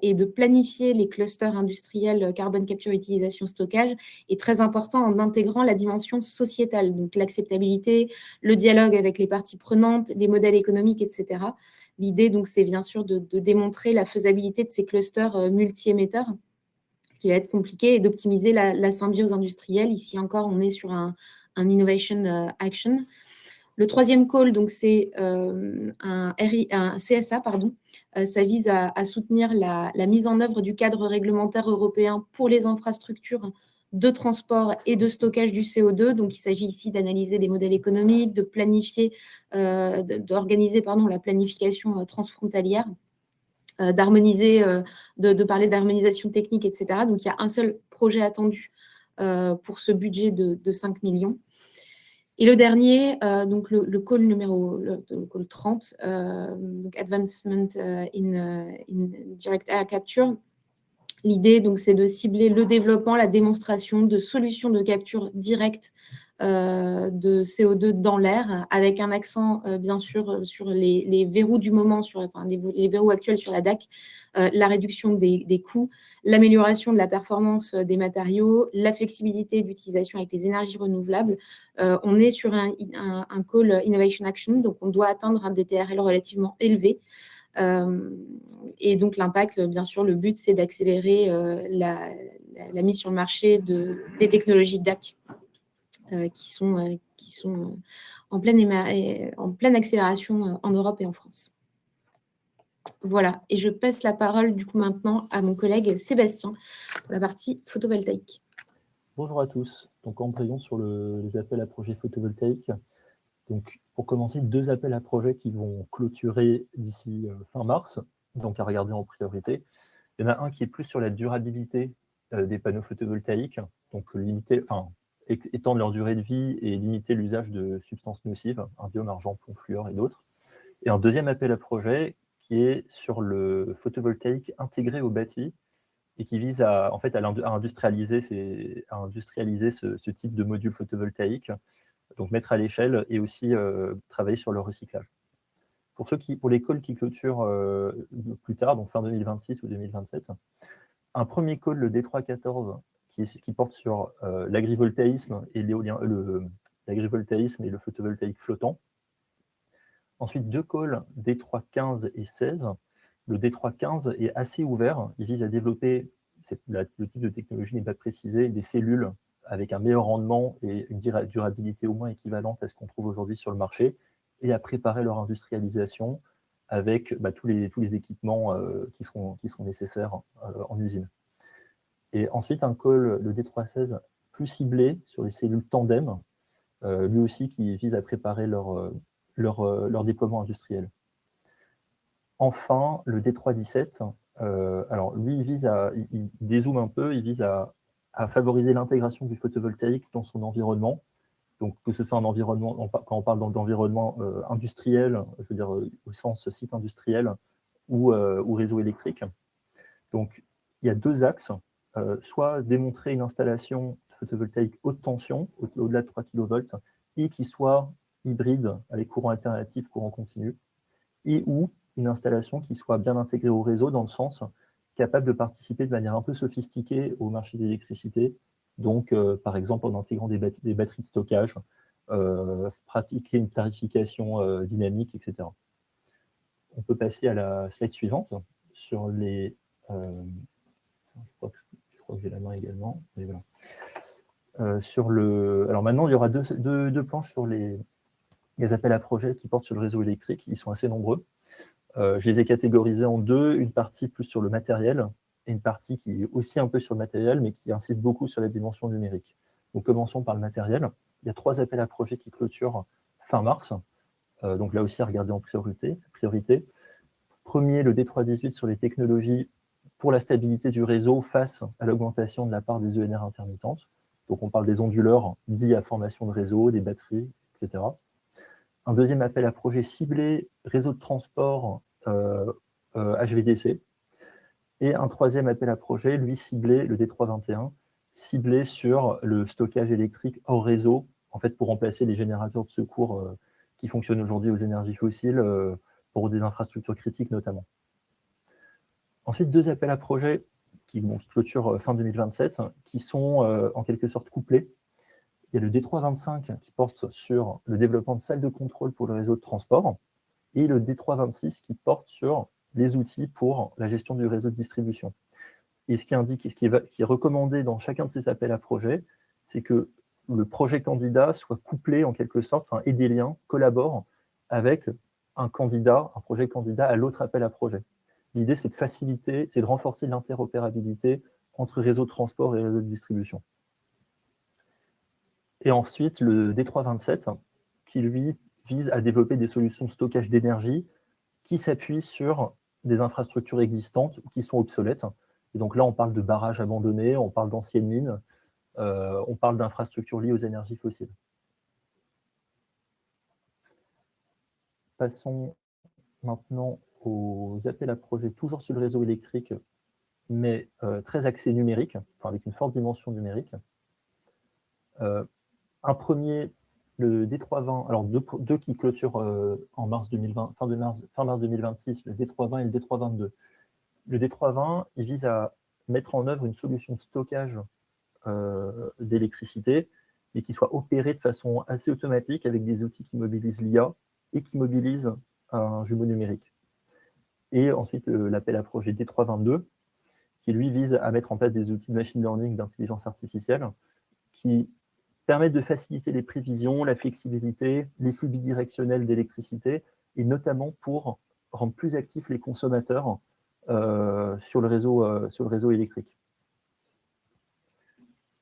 S4: et de planifier les clusters industriels carbone capture, utilisation, stockage, et très important en intégrant la dimension sociétale, donc l'acceptabilité, le dialogue avec les parties prenantes, les modèles économiques, etc. L'idée, donc, c'est bien sûr de démontrer la faisabilité de ces clusters multi-émetteurs, ce qui va être compliqué, et d'optimiser la symbiose industrielle. Ici encore, on est sur un Innovation Action. Le troisième call, donc, c'est un CSA, pardon. Ça vise à soutenir la mise en œuvre du cadre réglementaire européen pour les infrastructures de transport et de stockage du CO2. Donc, il s'agit ici d'analyser des modèles économiques, de planifier, d'organiser la planification transfrontalière, d'harmoniser, de parler d'harmonisation technique, etc. Donc, il y a un seul projet attendu pour ce budget de 5 millions. Et le dernier, donc le call le call 30, donc Advancement in Direct Air Capture. L'idée, donc, c'est de cibler le développement, la démonstration de solutions de capture directe de CO2 dans l'air, avec un accent, bien sûr, sur les verrous du moment, les verrous actuels sur la DAC, la réduction des coûts, l'amélioration de la performance des matériaux, la flexibilité d'utilisation avec les énergies renouvelables. On est sur un call Innovation Action, donc on doit atteindre un DTRL relativement élevé. Et donc l'impact, bien sûr, le but, c'est d'accélérer la mise sur le marché des technologies DAC qui sont en pleine accélération en Europe et en France. Voilà, et je passe la parole du coup maintenant à mon collègue Sébastien pour la partie photovoltaïque.
S5: Bonjour à tous. Donc, embrayons sur les appels à projets photovoltaïques. Donc, pour commencer, 2 appels à projets qui vont clôturer d'ici fin mars, donc à regarder en priorité. Il y en a un qui est plus sur la durabilité des panneaux photovoltaïques, donc étendre leur durée de vie et limiter l'usage de substances nocives, indium, argent, plomb, fluor et d'autres. Et un deuxième appel à projet qui est sur le photovoltaïque intégré au bâti et qui vise à industrialiser ce type de module photovoltaïque, donc mettre à l'échelle et aussi travailler sur le recyclage. Pour les calls qui clôturent plus tard, donc fin 2026 ou 2027, un premier call, le D314, qui porte sur l'agrivoltaïsme et l'agrivoltaïsme et le photovoltaïque flottant. Ensuite, 2 calls, D315 et 16. Le D315 est assez ouvert. Il vise à développer, le type de technologie n'est pas précisé, des cellules avec un meilleur rendement et une durabilité au moins équivalente à ce qu'on trouve aujourd'hui sur le marché, et à préparer leur industrialisation avec tous les équipements qui seront nécessaires en usine. Et ensuite, un call, le D316, plus ciblé sur les cellules tandem, lui aussi qui vise à préparer leur déploiement industriel. Enfin, le D317, alors lui, il dézoome un peu, il vise à favoriser l'intégration du photovoltaïque dans son environnement. Donc, que ce soit un environnement, quand on parle d'environnement industriel, je veux dire au sens site industriel ou réseau électrique. Donc, il y a 2 axes. Soit démontrer une installation photovoltaïque haute tension, au-delà de 3 kV, et qui soit hybride avec courant alternatif, courant continu, et ou une installation qui soit bien intégrée au réseau, dans le sens capable de participer de manière un peu sophistiquée au marché d'électricité, donc par exemple en intégrant des batteries de stockage, pratiquer une tarification dynamique, etc. On peut passer à la slide suivante sur les... je crois que j'ai la main également. Mais voilà. Alors maintenant, il y aura deux planches sur les appels à projets qui portent sur le réseau électrique. Ils sont assez nombreux. Je les ai catégorisés en 2, une partie plus sur le matériel et une partie qui est aussi un peu sur le matériel, mais qui insiste beaucoup sur la dimension numérique. Donc commençons par le matériel. Il y a 3 appels à projets qui clôturent fin mars. Donc là aussi, à regarder en priorité. Premier, le D318 sur les technologies pour la stabilité du réseau face à l'augmentation de la part des ENR intermittentes. Donc on parle des onduleurs dits à formation de réseau, des batteries, etc. Un deuxième appel à projet ciblé réseau de transport HVDC. Et un troisième appel à projet, lui ciblé, le D321, ciblé sur le stockage électrique hors réseau, en fait pour remplacer les générateurs de secours qui fonctionnent aujourd'hui aux énergies fossiles pour des infrastructures critiques notamment. Ensuite, deux appels à projets qui clôturent fin 2027, qui sont en quelque sorte couplés. Il y a le D325 qui porte sur le développement de salles de contrôle pour le réseau de transport et le D326 qui porte sur les outils pour la gestion du réseau de distribution. Et ce qui est recommandé dans chacun de ces appels à projets, c'est que le projet candidat soit couplé en quelque sorte, et des liens collaborent avec un projet candidat à l'autre appel à projet. L'idée, c'est de faciliter, c'est de renforcer l'interopérabilité entre réseau de transport et réseau de distribution. Et ensuite, le D327, qui lui vise à développer des solutions de stockage d'énergie qui s'appuient sur des infrastructures existantes ou qui sont obsolètes. Et donc là, on parle de barrages abandonnés, on parle d'anciennes mines, on parle d'infrastructures liées aux énergies fossiles. Passons maintenant aux appels à projets, toujours sur le réseau électrique, mais très axé numérique, avec une forte dimension numérique. Un premier, le D320, alors deux qui clôturent en mars 2020, fin mars 2026, le D320 et le D322. Le D320, il vise à mettre en œuvre une solution de stockage d'électricité et qui soit opérée de façon assez automatique avec des outils qui mobilisent l'IA et qui mobilisent un jumeau numérique. Et ensuite, l'appel à projet D322, qui lui vise à mettre en place des outils de machine learning, d'intelligence artificielle, qui permettent de faciliter les prévisions, la flexibilité, les flux bidirectionnels d'électricité, et notamment pour rendre plus actifs les consommateurs sur le réseau électrique.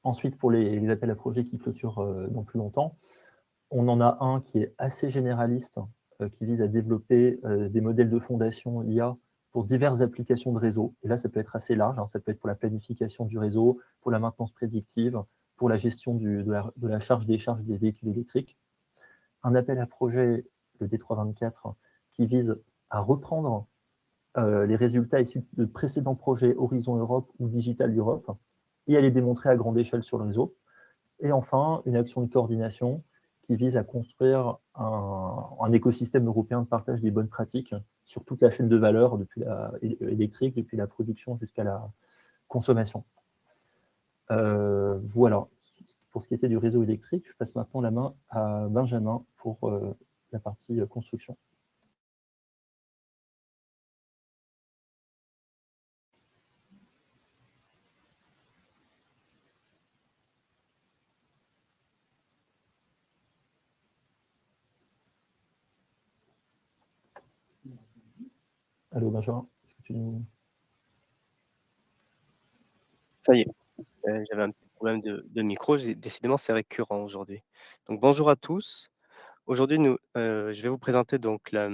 S5: Ensuite, pour les appels à projets qui clôturent dans plus longtemps, on en a un qui est assez généraliste, qui vise à développer des modèles de fondation IA pour diverses applications de réseau. Et là, ça peut être assez large, ça peut être pour la planification du réseau, pour la maintenance prédictive, pour la gestion de la charge-décharge des véhicules électriques. Un appel à projet, le D324, qui vise à reprendre les résultats issus de précédents projets Horizon Europe ou Digital Europe et à les démontrer à grande échelle sur le réseau. Et enfin, une action de coordination qui vise à construire un écosystème européen de partage des bonnes pratiques sur toute la chaîne de valeur, depuis électrique, depuis la production jusqu'à la consommation. Voilà, pour ce qui était du réseau électrique, je passe maintenant la main à Benjamin pour la partie construction. Allô Benjamin, est-ce que tu nous...
S6: Ça y est, j'avais un petit problème de micro, décidément c'est récurrent aujourd'hui. Donc bonjour à tous. Aujourd'hui, je vais vous présenter donc la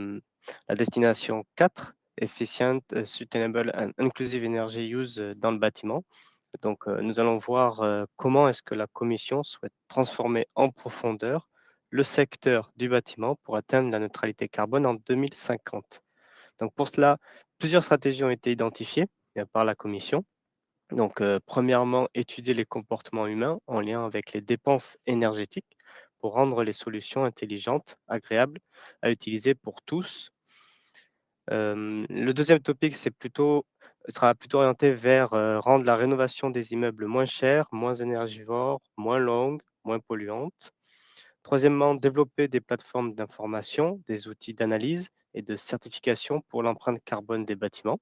S6: destination 4, Efficient, Sustainable and Inclusive Energy Use dans le bâtiment. Donc nous allons voir comment est-ce que la Commission souhaite transformer en profondeur le secteur du bâtiment pour atteindre la neutralité carbone en 2050. Donc pour cela, plusieurs stratégies ont été identifiées par la Commission. Donc, premièrement, étudier les comportements humains en lien avec les dépenses énergétiques pour rendre les solutions intelligentes, agréables à utiliser pour tous. Le deuxième topic, sera plutôt orienté vers rendre la rénovation des immeubles moins chère, moins énergivore, moins longue, moins polluante. Troisièmement, développer des plateformes d'information, des outils d'analyse et de certification pour l'empreinte carbone des bâtiments.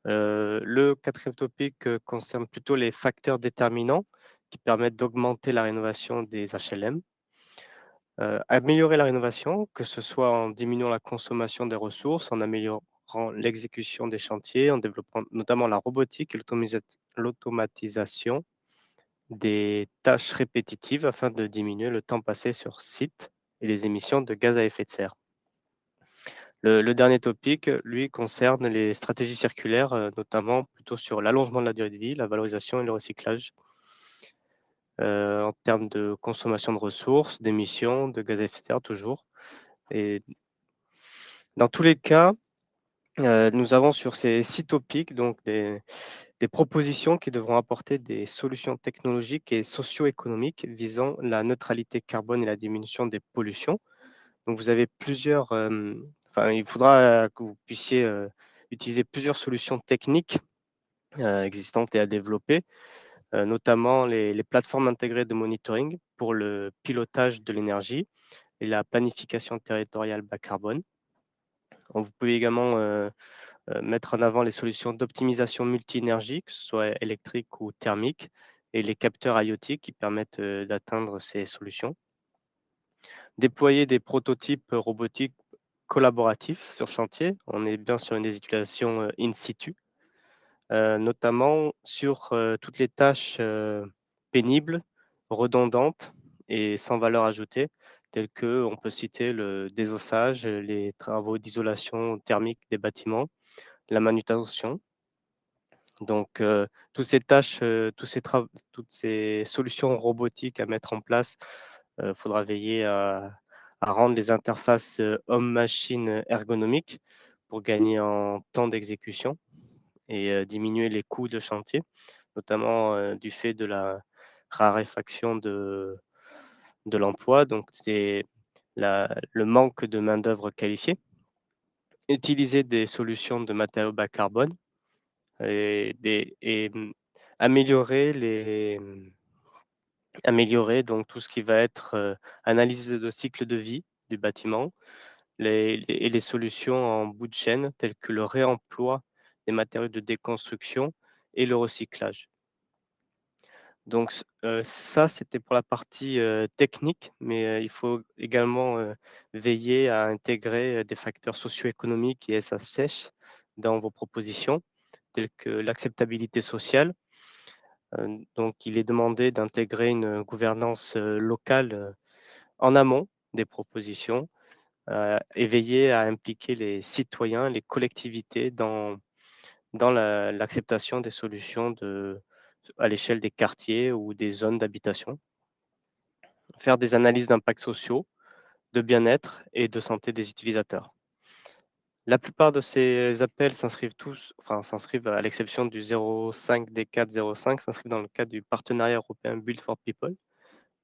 S6: Le quatrième topic concerne plutôt les facteurs déterminants qui permettent d'augmenter la rénovation des HLM. Améliorer la rénovation, que ce soit en diminuant la consommation des ressources, en améliorant l'exécution des chantiers, en développant notamment la robotique et l'automatisation des tâches répétitives afin de diminuer le temps passé sur site et les émissions de gaz à effet de serre. Le dernier topic, lui, concerne les stratégies circulaires, notamment plutôt sur l'allongement de la durée de vie, la valorisation et le recyclage, en termes de consommation de ressources, d'émissions, de gaz à effet de serre toujours. Et dans tous les cas, nous avons sur ces 6 topics donc des propositions qui devront apporter des solutions technologiques et socio-économiques visant la neutralité carbone et la diminution des pollutions. Donc vous avez plusieurs, il faudra que vous puissiez utiliser plusieurs solutions techniques existantes et à développer, notamment les plateformes intégrées de monitoring pour le pilotage de l'énergie et la planification territoriale bas carbone. Vous pouvez également mettre en avant les solutions d'optimisation multi-énergie, que ce soit électrique ou thermique, et les capteurs IoT qui permettent d'atteindre ces solutions. Déployer des prototypes robotiques collaboratifs sur chantier. On est bien sur une des utilisations in situ, notamment sur toutes les tâches pénibles, redondantes et sans valeur ajoutée, telles que on peut citer le désossage, les travaux d'isolation thermique des bâtiments, la manutention. Donc, toutes ces tâches, toutes ces solutions robotiques à mettre en place, faudra veiller à rendre les interfaces homme-machine ergonomiques pour gagner en temps d'exécution et diminuer les coûts de chantier, notamment du fait de la raréfaction de l'emploi. Donc, c'est le manque de main-d'œuvre qualifiée. Utiliser des solutions de matériaux bas carbone et améliorer donc tout ce qui va être analyse de cycle de vie du bâtiment et les solutions en bout de chaîne telles que le réemploi des matériaux de déconstruction et le recyclage. Donc ça, c'était pour la partie technique, mais il faut également veiller à intégrer des facteurs socio-économiques et SHH dans vos propositions, telles que l'acceptabilité sociale. Donc, il est demandé d'intégrer une gouvernance locale en amont des propositions et veiller à impliquer les citoyens, les collectivités dans l'acceptation des solutions à l'échelle des quartiers ou des zones d'habitation. Faire des analyses d'impact sociaux, de bien-être et de santé des utilisateurs. La plupart de ces appels s'inscrivent à l'exception du 05 D4 05, s'inscrivent dans le cadre du partenariat européen Build for People.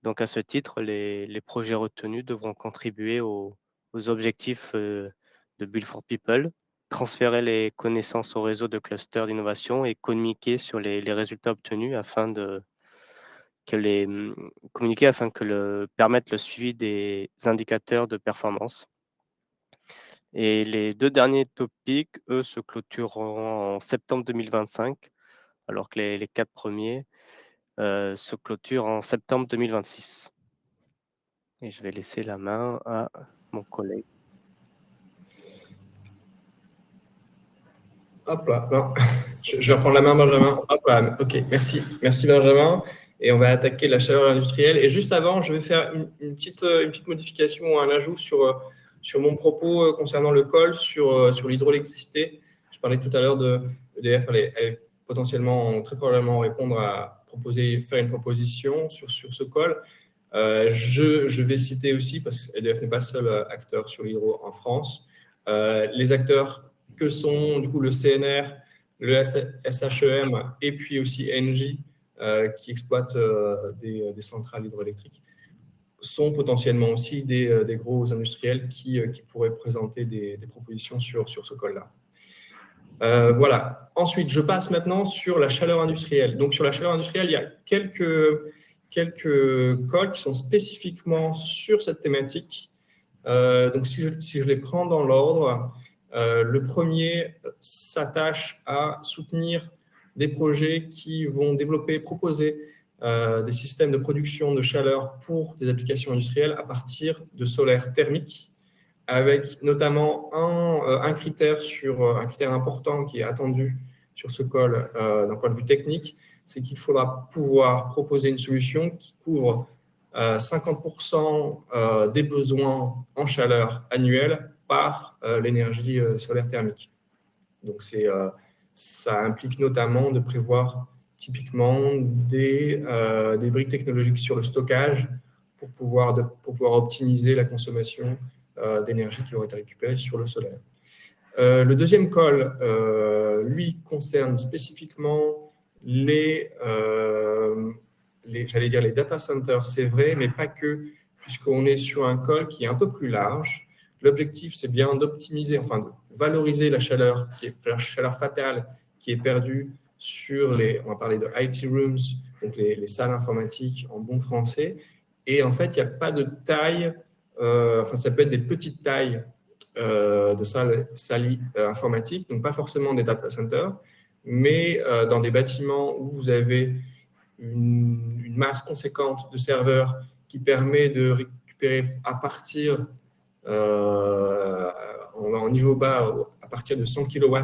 S6: Donc à ce titre, les projets retenus devront contribuer aux objectifs de Build for People, transférer les connaissances au réseau de clusters d'innovation et communiquer sur les résultats obtenus afin permettre le suivi des indicateurs de performance. Et les 2 derniers topics, eux, se clôtureront en septembre 2025, alors que les 4 premiers se clôturent en septembre 2026. Et je vais laisser la main à mon collègue.
S3: Hop là, non. Je vais reprendre la main, Benjamin. Hop là, ok, merci. Merci, Benjamin. Et on va attaquer la chaleur industrielle. Et juste avant, je vais faire une petite modification ou un ajout sur mon propos concernant le col, sur l'hydroélectricité. Je parlais tout à l'heure d'EDF, elle est potentiellement, très probablement répondre à faire une proposition sur ce col. Je vais citer aussi, parce que EDF n'est pas le seul acteur sur l'hydro en France, les acteurs que sont du coup le CNR, le SHEM et puis aussi Engie qui exploitent des centrales hydroélectriques sont potentiellement aussi des gros industriels qui pourraient présenter des propositions sur ce col-là. Voilà. Ensuite, je passe maintenant sur la chaleur industrielle. Donc, sur la chaleur industrielle, il y a quelques cols qui sont spécifiquement sur cette thématique. Donc, si je les prends dans l'ordre, le premier s'attache à soutenir des projets qui vont proposer des systèmes de production de chaleur pour des applications industrielles à partir de solaire thermique, avec notamment un critère important qui est attendu sur ce col d'un point de vue technique, c'est qu'il faudra pouvoir proposer une solution qui couvre 50% des besoins en chaleur annuelle par l'énergie solaire thermique. Donc, ça implique notamment de prévoir typiquement des briques technologiques sur le stockage pour pouvoir optimiser la consommation d'énergie qui aurait été récupérée sur le solaire. Le deuxième call, lui, concerne spécifiquement j'allais dire les data centers, c'est vrai, mais pas que, puisqu'on est sur un call qui est un peu plus large. L'objectif, c'est bien d'optimiser, enfin de valoriser la chaleur fatale qui est perdue sur on va parler de IT rooms, donc les salles informatiques en bon français. Et en fait, il n'y a pas de taille, ça peut être des petites tailles de salles informatiques, donc pas forcément des data centers, mais dans des bâtiments où vous avez une masse conséquente de serveurs qui permet de récupérer à partir, en niveau bas, à partir de 100 kW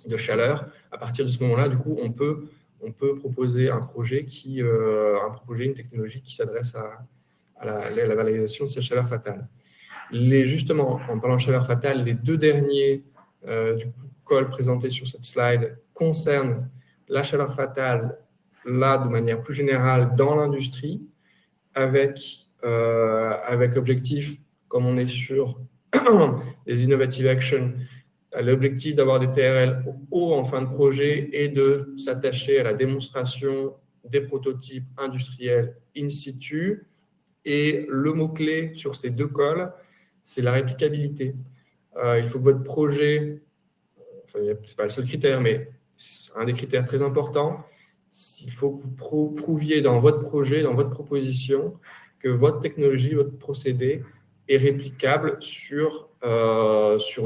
S3: de chaleur. À partir de ce moment-là, du coup, on peut proposer un projet une technologie qui s'adresse à la valorisation de cette chaleur fatale. Justement, en parlant de chaleur fatale, les deux derniers calls présentés sur cette slide concernent la chaleur fatale, là, de manière plus générale, dans l'industrie, avec objectif, comme on est sur les Innovative Action, l'objectif d'avoir des TRL hauts en fin de projet et de s'attacher à la démonstration des prototypes industriels in situ. Et le mot-clé sur ces deux calls, c'est la réplicabilité. Il faut que votre projet, ce n'est pas le seul critère, mais c'est un des critères très importants, il faut que vous prouviez dans votre projet, dans votre proposition, que votre technologie, votre procédé est réplicable sur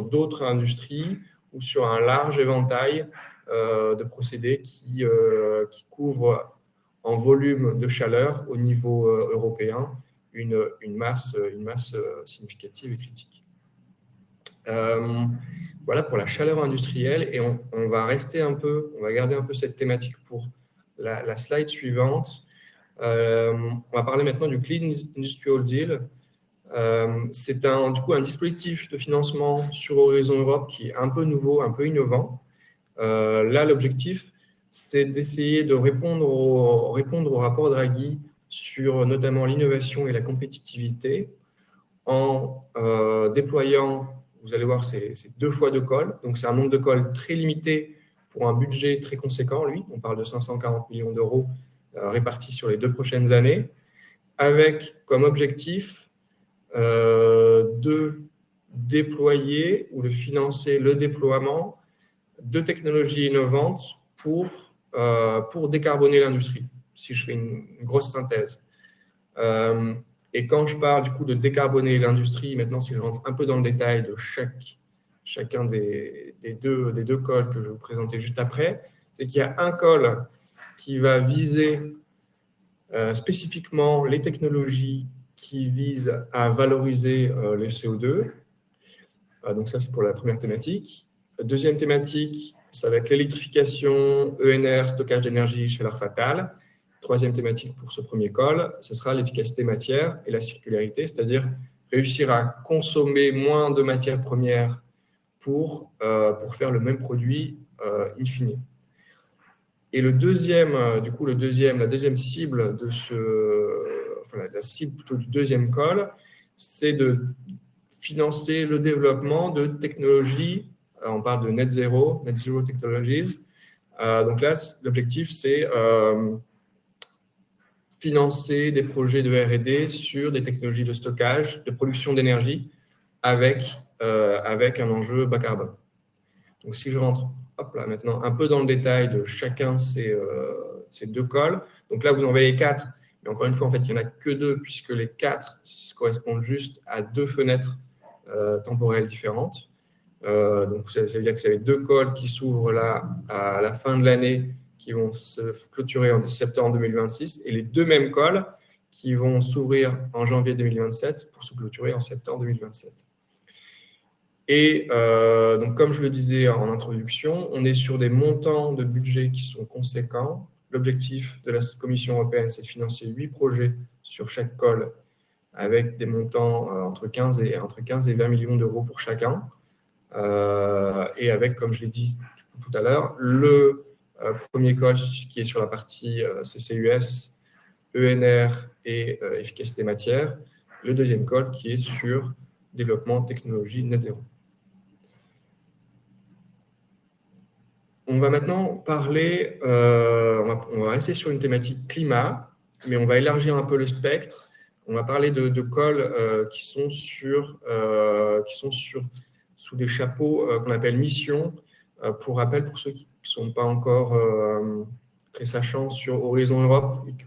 S3: d'autres industries ou sur un large éventail de procédés qui couvrent en volume de chaleur au niveau européen une masse significative et critique. Voilà pour la chaleur industrielle, et on va garder un peu cette thématique pour la slide suivante. On va parler maintenant du Clean Industrial Deal. C'est du coup un dispositif de financement sur Horizon Europe qui est un peu nouveau, un peu innovant. Là, l'objectif, c'est d'essayer de répondre au rapport Draghi sur notamment l'innovation et la compétitivité en déployant, vous allez voir, c'est 2 fois 2 calls. Donc, c'est un nombre de calls très limité pour un budget très conséquent, lui. On parle de 540 millions d'euros répartis sur les 2 prochaines années, avec comme objectif de déployer ou de financer le déploiement de technologies innovantes pour décarboner l'industrie, si je fais une grosse synthèse. Et quand je parle du coup de décarboner l'industrie, maintenant si je rentre un peu dans le détail de chacun des deux calls que je vais vous présenter juste après, c'est qu'il y a un call qui va viser spécifiquement les technologies qui visent à valoriser les CO2. Donc ça, c'est pour la première thématique. La deuxième thématique, ça va être l'électrification, ENR, stockage d'énergie, chaleur fatale. Troisième thématique pour ce premier call, ce sera l'efficacité matière et la circularité, c'est-à-dire réussir à consommer moins de matières premières pour faire le même produit in fine. Et la deuxième cible la cible plutôt du deuxième call, c'est de financer le développement de technologies. On parle de net zero technologies. Donc là, l'objectif, c'est financer des projets de R&D sur des technologies de stockage, de production d'énergie avec un enjeu bas carbone. Donc, si je rentre maintenant un peu dans le détail de chacun ces 2 calls, donc là, vous en voyez 4, mais encore une fois, en fait, il n'y en a que 2 puisque les 4 correspondent juste à 2 fenêtres temporelles différentes. Donc, ça veut dire que vous avez 2 calls qui s'ouvrent là à la fin de l'année, qui vont se clôturer en septembre 2026, et les 2 mêmes calls qui vont s'ouvrir en janvier 2027 pour se clôturer en septembre 2027. Et donc, comme je le disais en introduction, on est sur des montants de budget qui sont conséquents. L'objectif de la Commission européenne, c'est de financer 8 projets sur chaque col, avec des montants entre 15 et 20 millions d'euros pour chacun. Et avec, comme je l'ai dit tout à l'heure, le premier col qui est sur la partie CCUS, ENR et efficacité matière, le deuxième col qui est sur développement technologie net zéro. On va maintenant parler, on va rester sur une thématique climat, mais on va élargir un peu le spectre. On va parler de cols qui sont sous des chapeaux qu'on appelle missions. Pour rappel, pour ceux qui ne sont pas encore très sachants sur Horizon Europe et qui ne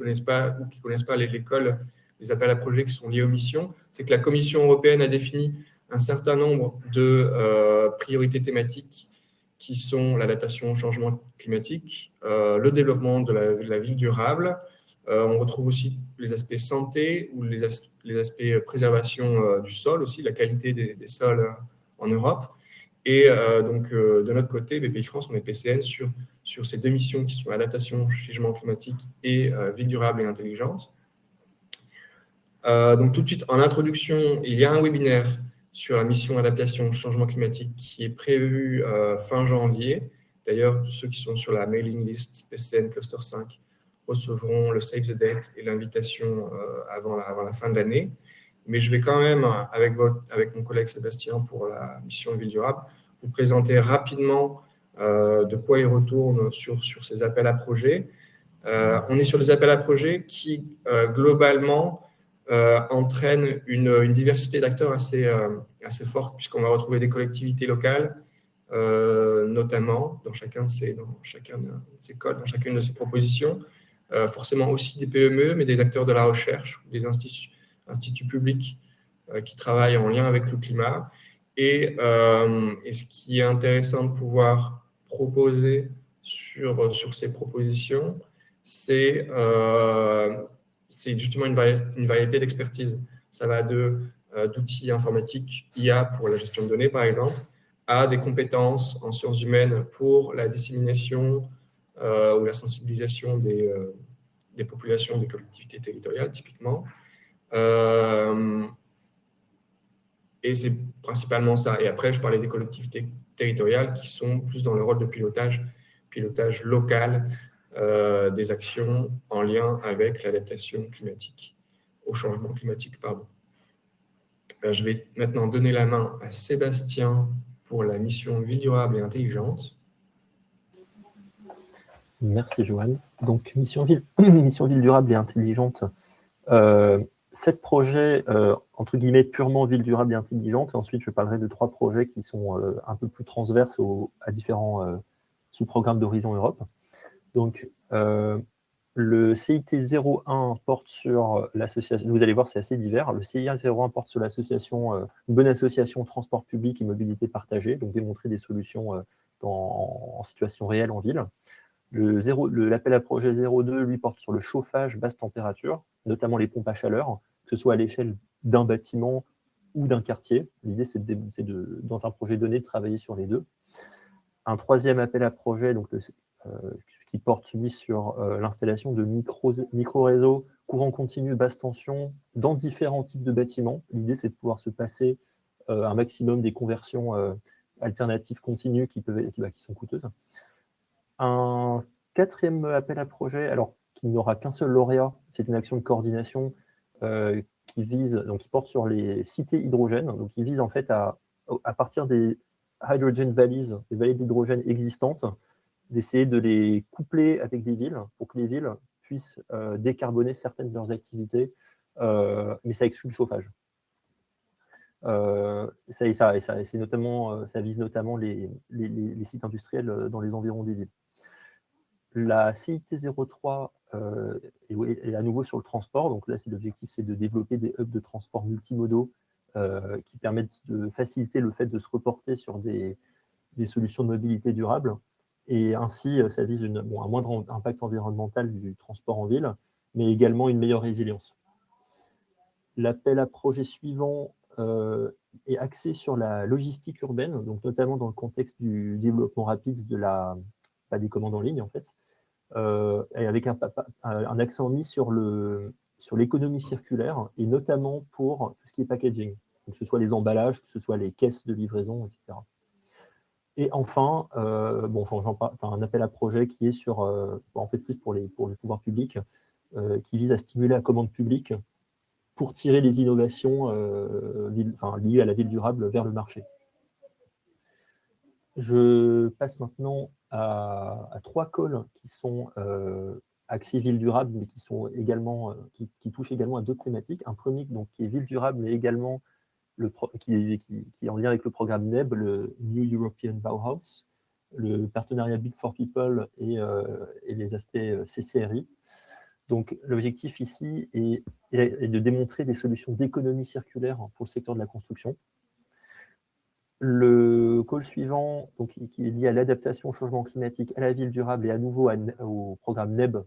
S3: connaissent pas les cols, les appels à projets qui sont liés aux missions, c'est que la Commission européenne a défini un certain nombre de priorités thématiques qui sont l'adaptation au changement climatique, le développement de la ville durable. On retrouve aussi les aspects santé ou les aspects préservation du sol aussi, la qualité des sols en Europe. Et donc, de notre côté, BPI-France, on est PCN sur ces deux missions qui sont adaptation au changement climatique et ville durable et intelligente. Donc, tout de suite, en introduction, il y a un webinaire sur la mission adaptation au changement climatique qui est prévu fin janvier. D'ailleurs, ceux qui sont sur la mailing list PCN Cluster 5 recevront le Save the Date et l'invitation avant la fin de l'année. Mais je vais quand même, avec mon collègue Sébastien pour la mission Ville durable, vous présenter rapidement de quoi il retourne sur ces appels à projets. On est sur des appels à projets qui, globalement, entraînent une diversité d'acteurs assez forte, puisqu'on va retrouver des collectivités locales, notamment dans chacun de ces codes, dans chacune de ces propositions, forcément aussi des PME, mais des acteurs de la recherche, des instituts publics qui travaillent en lien avec le climat. Et ce qui est intéressant de pouvoir proposer sur ces propositions, c'est justement une variété d'expertise. Ça va d'outils informatiques, IA pour la gestion de données, par exemple, à des compétences en sciences humaines pour la dissémination ou la sensibilisation des populations, des collectivités territoriales, typiquement. Et c'est principalement ça. Et après, je parlais des collectivités territoriales qui sont plus dans le rôle de pilotage local des actions en lien avec l'adaptation climatique, au changement climatique, pardon. Je vais maintenant donner la main à Sébastien pour la mission Ville durable et intelligente.
S5: Merci Johan. Donc mission ville durable et intelligente. 7 projets, entre guillemets, purement ville durable et intelligente. Et ensuite, je parlerai de 3 projets qui sont un peu plus transverses à différents sous-programmes d'Horizon Europe. Donc, le CIT 01 porte sur l'association, vous allez voir, c'est assez divers. Le CIT 01 porte sur l'association, une bonne association transport public et mobilité partagée, donc démontrer des solutions en situation réelle en ville. L'appel à projet 02, lui, porte sur le chauffage basse température, notamment les pompes à chaleur, que ce soit à l'échelle d'un bâtiment ou d'un quartier. L'idée, c'est dans un projet donné, de travailler sur les deux. Un troisième appel à projet, donc qui porte lui sur l'installation de micro-réseaux courant continu basse tension dans différents types de bâtiments. L'idée, c'est de pouvoir se passer un maximum des conversions alternatives continues qui sont coûteuses. Un quatrième appel à projet, alors qui n'aura qu'un seul lauréat, c'est une action de coordination qui porte sur les cités hydrogènes, donc qui vise en fait à partir des hydrogen valleys, des vallées d'hydrogène existantes, d'essayer de les coupler avec des villes pour que les villes puissent décarboner certaines de leurs activités, mais ça exclut le chauffage. Ça vise notamment les sites industriels dans les environs des villes. La CIT 03 est à nouveau sur le transport. Donc là, l'objectif, c'est de développer des hubs de transport multimodaux qui permettent de faciliter le fait de se reporter sur des solutions de mobilité durable. Et ainsi, ça vise un moindre impact environnemental du transport en ville, mais également une meilleure résilience. L'appel à projet suivant est axé sur la logistique urbaine, donc notamment dans le contexte du développement rapide des commandes en ligne, en fait, et avec un accent mis sur sur l'économie circulaire et notamment pour tout ce qui est packaging, donc, que ce soit les emballages, que ce soit les caisses de livraison, etc. Et enfin, un appel à projet qui est sur, en fait plus pour les pouvoirs publics, qui vise à stimuler la commande publique pour tirer les innovations liées à la ville durable vers le marché. Je passe maintenant à 3 calls qui sont axés ville durable, mais qui sont également qui touchent également à d'autres thématiques. Un premier donc, qui est ville durable, mais également qui est en lien avec le programme NEB, le New European Bauhaus, le partenariat Build for People et les aspects CCRI. Donc, l'objectif ici est de démontrer des solutions d'économie circulaire pour le secteur de la construction. Le call suivant, donc, qui est lié à l'adaptation au changement climatique, à la ville durable et à nouveau au programme NEB,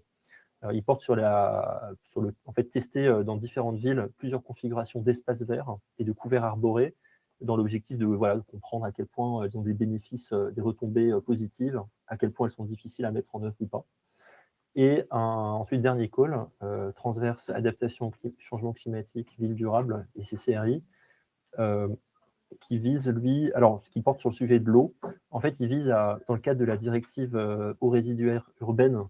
S5: il porte sur en fait, tester dans différentes villes plusieurs configurations d'espaces verts et de couverts arborés dans l'objectif de comprendre à quel point elles ont des bénéfices, des retombées positives, à quel point elles sont difficiles à mettre en œuvre ou pas. Et ensuite, dernier call, transverse adaptation, changement climatique, ville durable et CCRI, qui vise, lui, alors ce qui porte sur le sujet de l'eau, en fait, il vise dans le cadre de la directive eaux résiduaires urbaines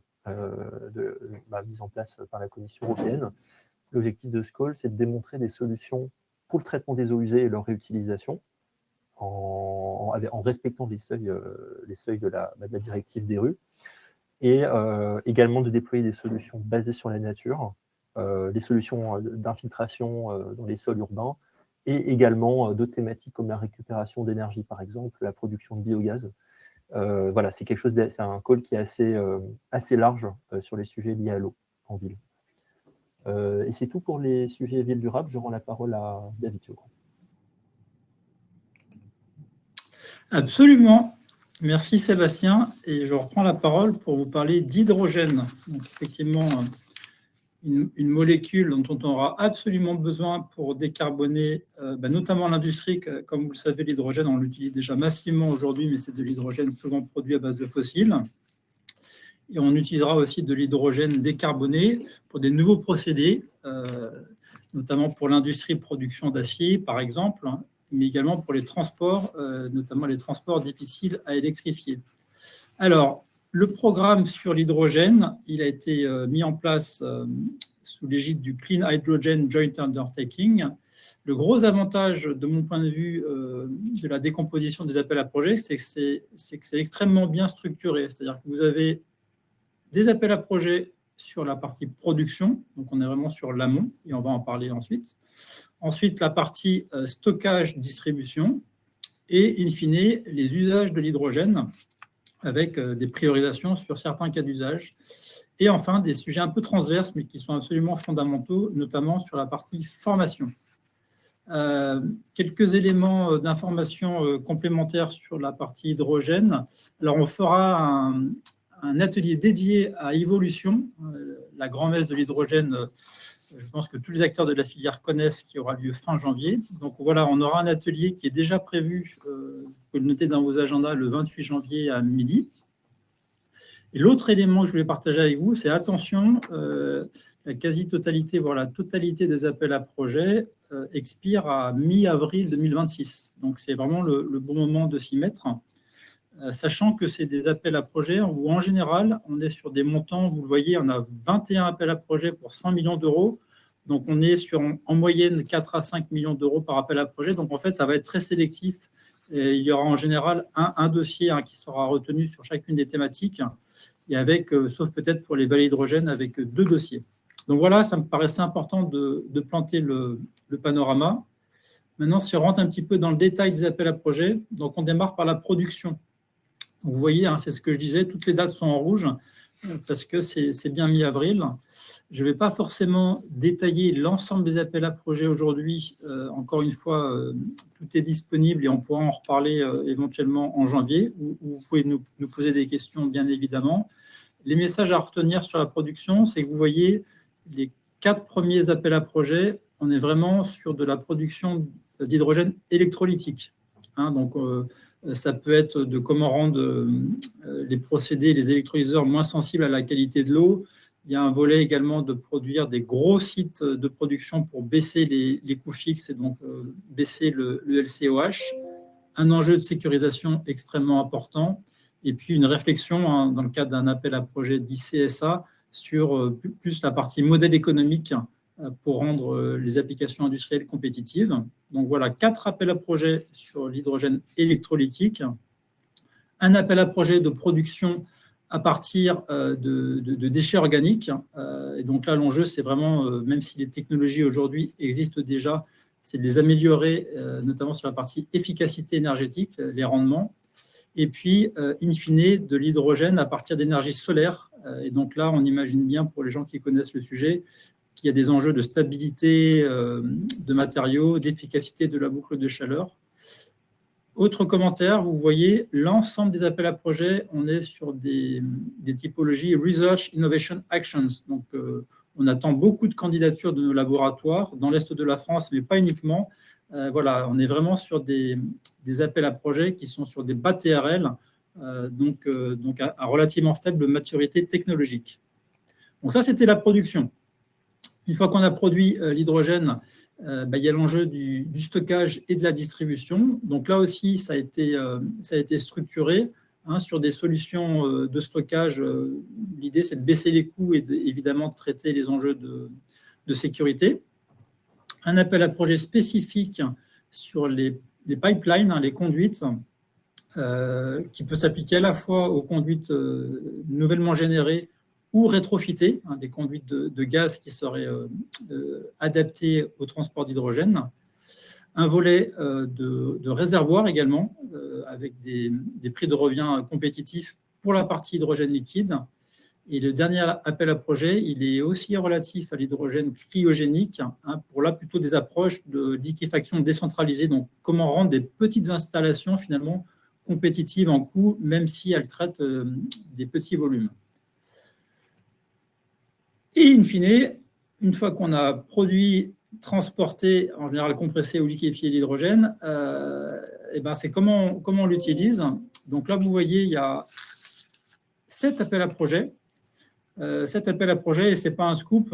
S5: mise en place par la Commission européenne, l'objectif de ce call, c'est de démontrer des solutions pour le traitement des eaux usées et leur réutilisation, en respectant les seuils de la directive des rues, et également de déployer des solutions basées sur la nature, des solutions d'infiltration dans les sols urbains, et également d'autres thématiques comme la récupération d'énergie, par exemple, la production de biogaz. C'est un call qui est assez large sur les sujets liés à l'eau en ville. Et c'est tout pour les sujets ville durable. Je rends la parole à David.
S2: Absolument. Merci Sébastien. Et je reprends la parole pour vous parler d'hydrogène. Donc, effectivement, une molécule dont on aura absolument besoin pour décarboner, notamment l'industrie. Comme vous le savez, l'hydrogène, on l'utilise déjà massivement aujourd'hui, mais c'est de l'hydrogène souvent produit à base de fossiles. Et on utilisera aussi de l'hydrogène décarboné pour des nouveaux procédés, notamment pour l'industrie de production d'acier, par exemple, mais également pour les transports, notamment les transports difficiles à électrifier. Alors, le programme sur l'hydrogène, il a été mis en place sous l'égide du Clean Hydrogen Joint Undertaking. Le gros avantage, de mon point de vue, de la décomposition des appels à projets, c'est que c'est extrêmement bien structuré. C'est-à-dire que vous avez des appels à projets sur la partie production, donc on est vraiment sur l'amont, et on va en parler ensuite. Ensuite, la partie stockage, distribution, et in fine, les usages de l'hydrogène, avec des priorisations sur certains cas d'usage. Et enfin, des sujets un peu transverses, mais qui sont absolument fondamentaux, notamment sur la partie formation. Quelques éléments d'information complémentaires sur la partie hydrogène. Alors, on fera un atelier dédié à Evolution, la grand-messe de l'hydrogène. Je pense que tous les acteurs de la filière connaissent, qui aura lieu fin janvier. Donc voilà, on aura un atelier qui est déjà prévu, vous pouvez le noter dans vos agendas, le 28 janvier à midi. Et l'autre élément que je voulais partager avec vous, c'est attention, la quasi-totalité, voire la totalité des appels à projets expire à mi-avril 2026. Donc c'est vraiment le bon moment de s'y mettre, sachant que c'est des appels à projets où en général, on est sur des montants, vous le voyez, on a 21 appels à projets pour 100 millions d'euros. Donc on est sur en moyenne 4 à 5 millions d'euros par appel à projet. Donc en fait, ça va être très sélectif. Et il y aura en général un dossier qui sera retenu sur chacune des thématiques, et avec, sauf peut-être pour les vallées hydrogène, avec 2 dossiers. Donc voilà, ça me paraissait important de planter le panorama. Maintenant, si on rentre un petit peu dans le détail des appels à projets, donc on démarre par la production. Vous voyez, c'est ce que je disais, toutes les dates sont en rouge parce que c'est bien mi-avril. Je ne vais pas forcément détailler l'ensemble des appels à projets aujourd'hui. Encore une fois, tout est disponible et on pourra en reparler éventuellement en janvier, où vous pouvez nous poser des questions, bien évidemment. Les messages à retenir sur la production, c'est que vous voyez les 4 premiers appels à projets, on est vraiment sur de la production d'hydrogène électrolytique. Donc, ça peut être de comment rendre les procédés, les électrolyseurs moins sensibles à la qualité de l'eau, Il y a un volet également de produire des gros sites de production pour baisser les coûts fixes et donc baisser le LCOH. Un enjeu de sécurisation extrêmement important. Et puis une réflexion dans le cadre d'un appel à projet d'ICSA sur plus la partie modèle économique pour rendre les applications industrielles compétitives. Donc voilà, 4 appels à projet sur l'hydrogène électrolytique, un appel à projet de production à partir de déchets organiques. Et donc là, l'enjeu, c'est vraiment, même si les technologies aujourd'hui existent déjà, c'est de les améliorer, notamment sur la partie efficacité énergétique, les rendements. Et puis, in fine, de l'hydrogène à partir d'énergie solaire. Et donc là, on imagine bien, pour les gens qui connaissent le sujet, qu'il y a des enjeux de stabilité de matériaux, d'efficacité de la boucle de chaleur. Autre commentaire, vous voyez l'ensemble des appels à projets, on est sur des typologies Research Innovation Actions. Donc, on attend beaucoup de candidatures de nos laboratoires dans l'Est de la France, mais pas uniquement. Voilà, on est vraiment sur des appels à projets qui sont sur des bas TRL, donc à relativement faible maturité technologique. Donc ça, c'était la production. Une fois qu'on a produit l'hydrogène, il y a l'enjeu du stockage et de la distribution. Donc là aussi, ça a été structuré sur des solutions de stockage. L'idée, c'est de baisser les coûts et évidemment de traiter les enjeux de sécurité. Un appel à projet spécifique sur les pipelines, les conduites, qui peut s'appliquer à la fois aux conduites nouvellement générées ou rétrofitées, des conduites de gaz qui seraient adaptées au transport d'hydrogène. Un volet de réservoir également, avec des prix de revient compétitifs pour la partie hydrogène liquide. Et le dernier appel à projet, il est aussi relatif à l'hydrogène cryogénique, pour là plutôt des approches de liquéfaction décentralisée. Donc, comment rendre des petites installations finalement compétitives en coût, même si elles traitent des petits volumes. Et in fine, une fois qu'on a produit, transporté, en général compressé ou liquéfié l'hydrogène, c'est comment on l'utilise. Donc là, vous voyez, il y a 7 appels à projets. 7 appels à projets, et ce n'est pas un scoop,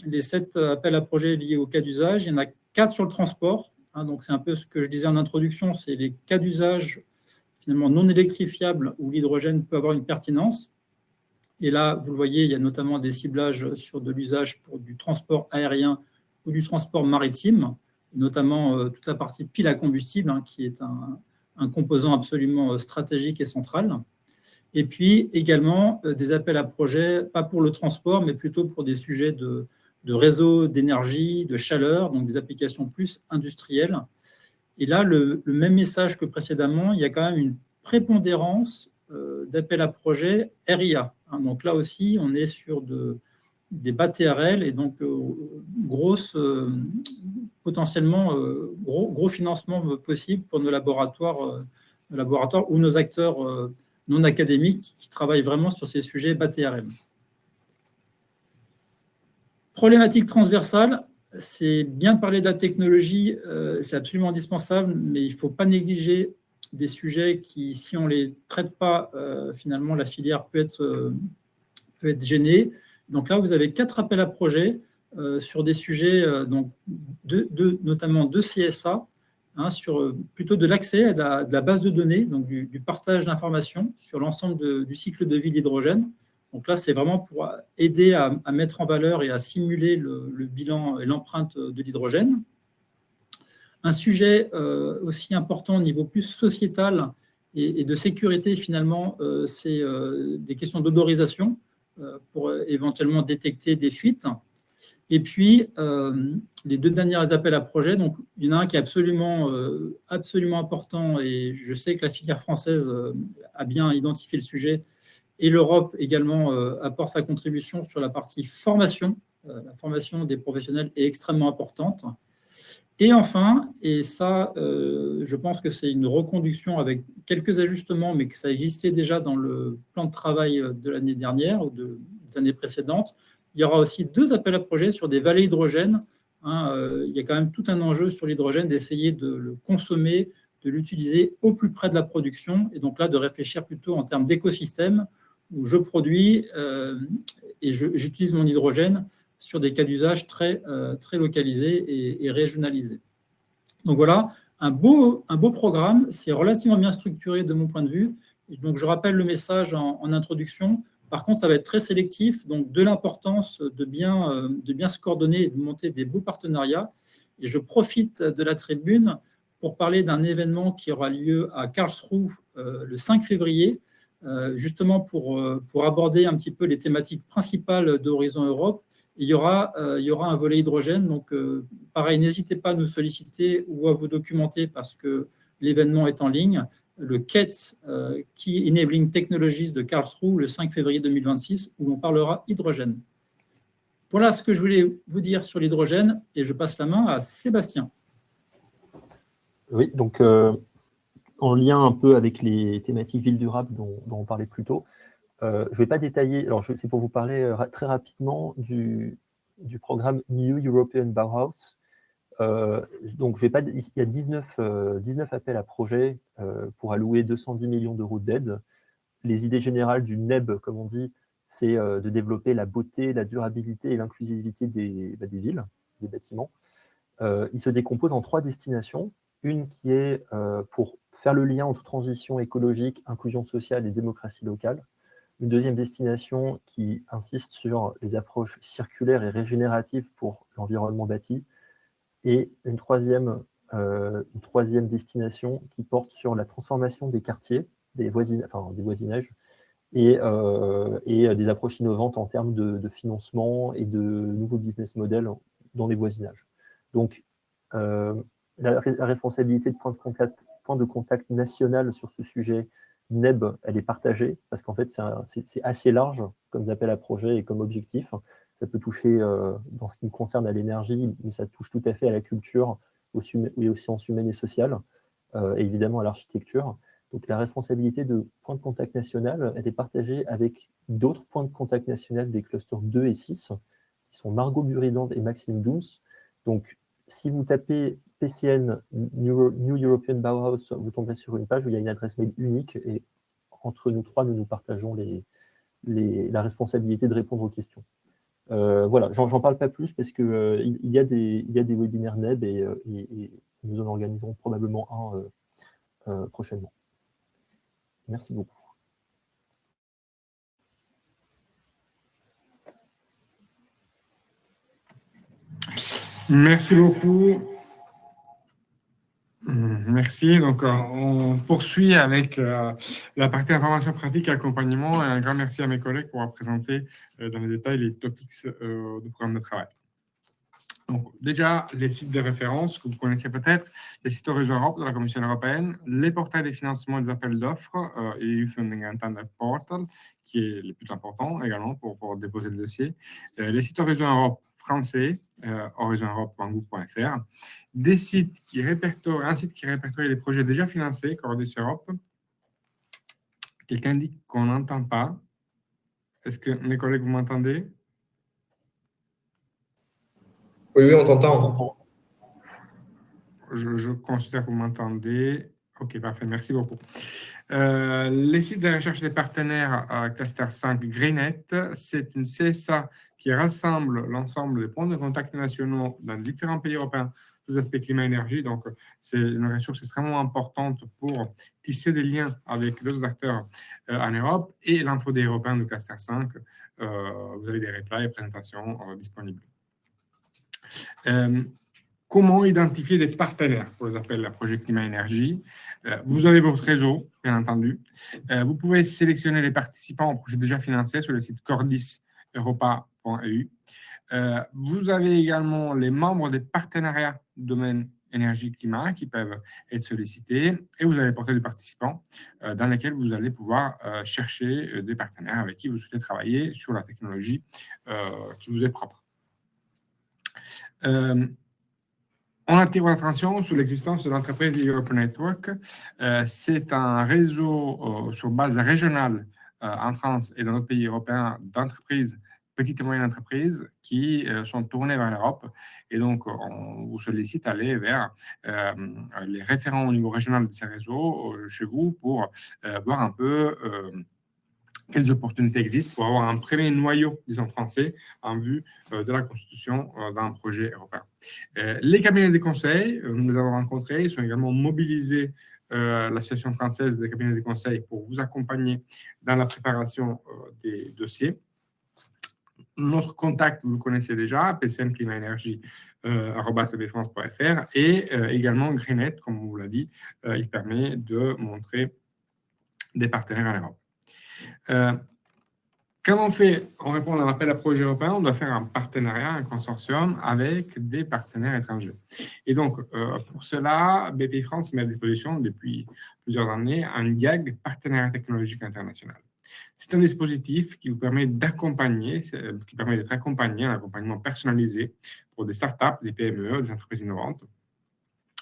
S2: les 7 appels à projets liés au cas d'usage, il y en a 4 sur le transport. Donc c'est un peu ce que je disais en introduction, c'est les cas d'usage finalement non électrifiables où l'hydrogène peut avoir une pertinence. Et là, vous le voyez, il y a notamment des ciblages sur de l'usage pour du transport aérien ou du transport maritime, notamment toute la partie pile à combustible, qui est un composant absolument stratégique et central. Et puis également des appels à projets, pas pour le transport, mais plutôt pour des sujets de réseau d'énergie, de chaleur, donc des applications plus industrielles. Et là, le même message que précédemment, il y a quand même une prépondérance d'appels à projets RIA. Donc là aussi, on est sur des bas TRL et donc potentiellement gros financement possible pour nos laboratoires ou nos acteurs non académiques qui travaillent vraiment sur ces sujets bas TRL. Problématique transversale, c'est bien de parler de la technologie, c'est absolument indispensable, mais il ne faut pas négliger des sujets qui, si on ne les traite pas, finalement, la filière peut être gênée. Donc là, vous avez 4 appels à projets sur des sujets, notamment de CSA, sur plutôt de l'accès à de la base de données, donc du partage d'informations sur l'ensemble du cycle de vie de l'hydrogène. Donc là, c'est vraiment pour aider à mettre en valeur et à simuler le bilan et l'empreinte de l'hydrogène. Un sujet aussi important au niveau plus sociétal et de sécurité, finalement, c'est des questions d'odorisation pour éventuellement détecter des fuites. Et puis, les 2 derniers appels à projets, donc il y en a un qui est absolument important et je sais que la filière française a bien identifié le sujet et l'Europe également apporte sa contribution sur la partie formation. La formation des professionnels est extrêmement importante. Et enfin, et ça, je pense que c'est une reconduction avec quelques ajustements, mais que ça existait déjà dans le plan de travail de l'année dernière ou des années précédentes, il y aura aussi 2 appels à projets sur des vallées hydrogènes. Il y a quand même tout un enjeu sur l'hydrogène d'essayer de le consommer, de l'utiliser au plus près de la production, et donc là, de réfléchir plutôt en termes d'écosystème, où je produis et j'utilise mon hydrogène sur des cas d'usage très localisés et régionalisés. Donc voilà, un beau programme, c'est relativement bien structuré de mon point de vue. Donc je rappelle le message en introduction. Par contre, ça va être très sélectif, donc de l'importance de bien se coordonner et de monter des beaux partenariats. Et je profite de la tribune pour parler d'un événement qui aura lieu à Karlsruhe le 5 février, justement pour aborder un petit peu les thématiques principales d'Horizon Europe. Il y aura un volet hydrogène, donc pareil, n'hésitez pas à nous solliciter ou à vous documenter parce que l'événement est en ligne. Le KET, Key Enabling Technologies de Karlsruhe, le 5 février 2026, où on parlera hydrogène. Voilà ce que je voulais vous dire sur l'hydrogène, et je passe la main à Sébastien.
S5: Oui, donc en lien un peu avec les thématiques ville durable dont on parlait plus tôt, je ne vais pas détailler, alors c'est pour vous parler très rapidement du programme New European Bauhaus. Donc, il y a 19 appels à projets pour allouer 210 millions d'euros d'aide. Les idées générales du NEB, comme on dit, c'est de développer la beauté, la durabilité et l'inclusivité des villes, des bâtiments. Il se décompose en 3 destinations. Une qui est pour faire le lien entre transition écologique, inclusion sociale et démocratie locale. Une deuxième destination qui insiste sur les approches circulaires et régénératives pour l'environnement bâti. Et une troisième destination qui porte sur la transformation des quartiers, des voisinages, et des approches innovantes en termes de financement et de nouveaux business models dans les voisinages. Donc, la responsabilité de point de contact national sur ce sujet NEB, elle est partagée, parce qu'en fait, c'est assez large comme appel à projet et comme objectif. Ça peut toucher, dans ce qui me concerne, à l'énergie, mais ça touche tout à fait à la culture, et aux sciences humaines et sociales, et évidemment à l'architecture. Donc la responsabilité de point de contact national, elle est partagée avec d'autres points de contact national des clusters 2 et 6, qui sont Margot Buridan et Maxime Douns. Donc si vous tapez PCN New European Bauhaus, vous tomberez sur une page où il y a une adresse mail unique, et entre nous trois, nous partageons la responsabilité de répondre aux questions. Voilà, j'en parle pas plus parce que il y a des webinaires NEB et nous en organiserons probablement un prochainement. Merci beaucoup.
S1: Merci beaucoup. Merci. Donc, on poursuit avec la partie information pratique et accompagnement. Et un grand merci à mes collègues pour avoir présenté dans les détails les topics du programme de travail. Donc, déjà, les sites de référence que vous connaissez peut-être, les sites Horizon Europe de la Commission européenne, les portails des financements et des appels d'offres, EU Funding Intended Portal, qui est le plus important également pour déposer le dossier, les sites Horizon Europe français, horizoneurope.gouv.fr, des sites qui répertorient, un site qui répertorie les projets déjà financés, Cordis Europe. Quelqu'un dit qu'on n'entend pas. Est-ce que mes collègues, vous m'entendez?
S3: Oui, on t'entend.
S1: Je considère que vous m'entendez. OK, parfait, merci beaucoup. Les sites de recherche des partenaires Cluster 5 Greenet, c'est une CSA qui rassemble l'ensemble des points de contact nationaux dans différents pays européens sous l'aspect climat-énergie. Donc, c'est une ressource extrêmement importante pour tisser des liens avec d'autres acteurs en Europe. Et l'info des Européens de Cluster 5, vous avez des replays et présentations disponibles. Comment identifier des partenaires pour les appels à projet climat-énergie? Vous avez votre réseau, bien entendu. Vous pouvez sélectionner les participants au projet déjà financé sur le site cordiseuropa.eu. Vous avez également les membres des partenariats domaine énergie-climat qui peuvent être sollicités, et vous avez les portails de participants dans lesquels vous allez pouvoir chercher des partenaires avec qui vous souhaitez travailler sur la technologie qui vous est propre. On attire l'attention sur l'existence de l'entreprise Europe Network. C'est un réseau sur base régionale en France et dans d'autres pays européens d'entreprises, petites et moyennes entreprises, qui sont tournées vers l'Europe. Et donc, on vous sollicite à aller vers les référents au niveau régional de ces réseaux chez vous pour voir un peu quelles opportunités existent pour avoir un premier noyau, disons, français en vue de la constitution d'un projet européen. Les cabinets de conseil, nous les avons rencontrés, ils sont également mobilisés, l'association française des cabinets de conseil, pour vous accompagner dans la préparation des dossiers. Notre contact, vous le connaissez déjà, PCN Climat Énergie, @bbfrance.fr, et également Greenet, comme on vous l'a dit, il permet de montrer des partenaires en Europe. Quand on répond à un appel à projet européen, on doit faire un partenariat, un consortium avec des partenaires étrangers. Et donc, pour cela, Bpifrance met à disposition depuis plusieurs années un DIAG, Partenariat technologique international. C'est un dispositif qui vous permet d'accompagner, qui permet d'être accompagné, un accompagnement personnalisé pour des startups, des PME, des entreprises innovantes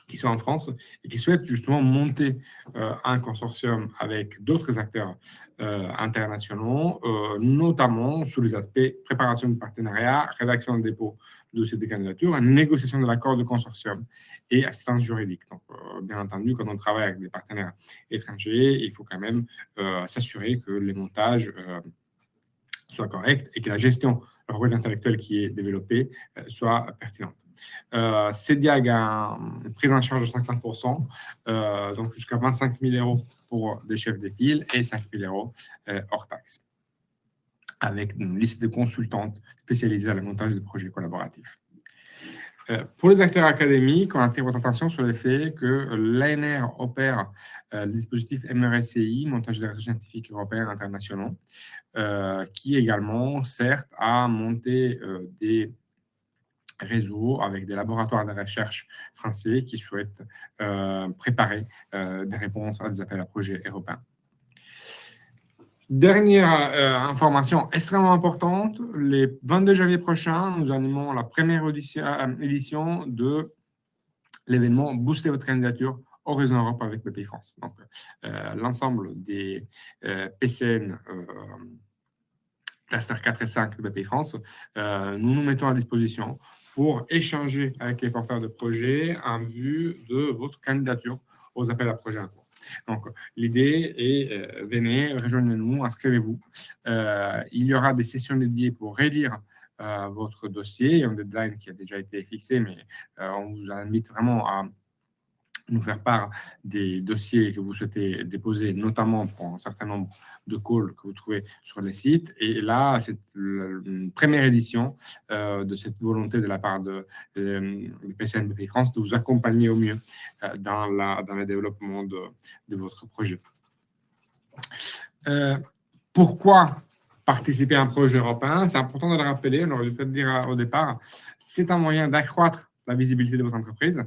S1: qui sont en France et qui souhaitent justement monter un consortium avec d'autres acteurs internationaux, notamment sur les aspects préparation du partenariat, rédaction de dépôt de dossier de candidature, négociation de l'accord de consortium et assistance juridique. Donc, bien entendu, quand on travaille avec des partenaires étrangers, il faut quand même s'assurer que les montages soient corrects et que la gestion de la propriété intellectuelle qui est développée soit pertinente. CEDIAG a une prise en charge de 50%, donc jusqu'à 25 000 € pour des chefs de file et 5 000 € hors taxe, avec une liste de consultantes spécialisées dans le montage de projets collaboratifs. Pour les acteurs académiques, on attire votre attention sur le fait que l'ANR opère le dispositif MRSCI, montage des réseaux scientifiques européens et internationaux, qui également sert à monter des réseaux avec des laboratoires de recherche français qui souhaitent préparer des réponses à des appels à projets européens. Dernière information extrêmement importante, le 22 janvier prochain, nous animons la première édition de l'événement Booster votre candidature Horizon Europe avec Bpifrance. Donc, l'ensemble des PCN Cluster 4 et 5 de Bpifrance, nous nous mettons à disposition pour échanger avec les porteurs de projets en vue de votre candidature aux appels à projets en cours. Donc, l'idée est, venez, rejoignez-nous, inscrivez-vous. Il y aura des sessions dédiées pour relire votre dossier. Il y a un deadline qui a déjà été fixé, mais on vous invite vraiment à nous faire part des dossiers que vous souhaitez déposer, notamment pour un certain nombre de calls que vous trouvez sur les sites. Et là, c'est une première édition de cette volonté de la part de PCN Bpifrance de vous accompagner au mieux dans le développement de votre projet. Pourquoi participer à un projet européen? C'est important de le rappeler, on aurait dû peut-être dire au départ, c'est un moyen d'accroître la visibilité de votre entreprise.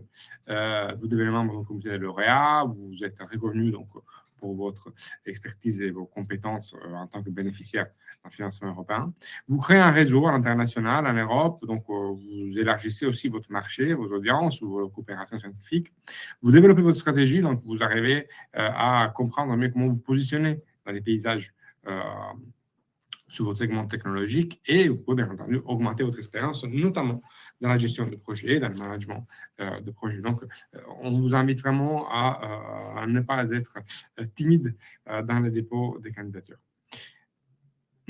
S1: Vous devenez membre du comité des lauréats, vous êtes reconnu donc pour votre expertise et vos compétences en tant que bénéficiaire d'un financement européen. Vous créez un réseau à l'international, en Europe, donc vous élargissez aussi votre marché, vos audiences ou vos coopérations scientifiques. Vous développez votre stratégie, donc vous arrivez à comprendre mieux comment vous positionnez dans les paysages sur votre segment technologique et vous pouvez bien entendu augmenter votre expérience, notamment dans la gestion de projets, dans le management de projets. Donc, on vous invite vraiment à ne pas être timide dans le dépôt des candidatures.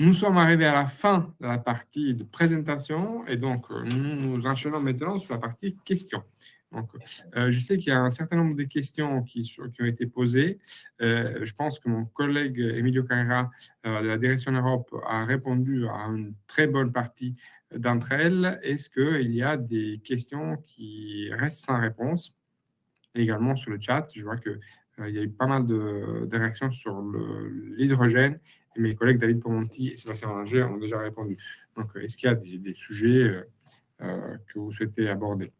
S1: Nous sommes arrivés à la fin de la partie de présentation et donc nous enchaînons maintenant sur la partie questions. Donc, je sais qu'il y a un certain nombre de questions qui ont été posées. Je pense que mon collègue Emilio Carrera de la Direction Europe a répondu à une très bonne partie d'entre elles. Est-ce qu'il y a des questions qui restent sans réponse? Également sur le chat, je vois qu'il y a eu pas mal de réactions sur l'hydrogène. Et mes collègues David Pomonti et Sébastien Ranger ont déjà répondu. Donc, est-ce qu'il y a des sujets que vous souhaitez aborder?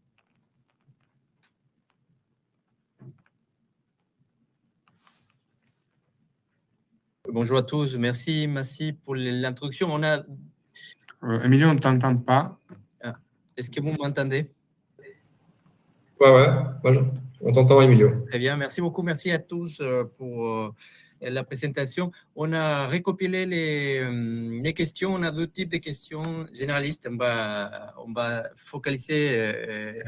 S7: Bonjour à tous, merci pour l'introduction.
S1: Emilio, on ne t'entend pas.
S7: Est-ce que vous m'entendez?
S3: Ouais, on t'entend, Emilio.
S7: Très bien, merci beaucoup, merci à tous pour la présentation. On a recopié les questions, on a deux types de questions généralistes. On va focaliser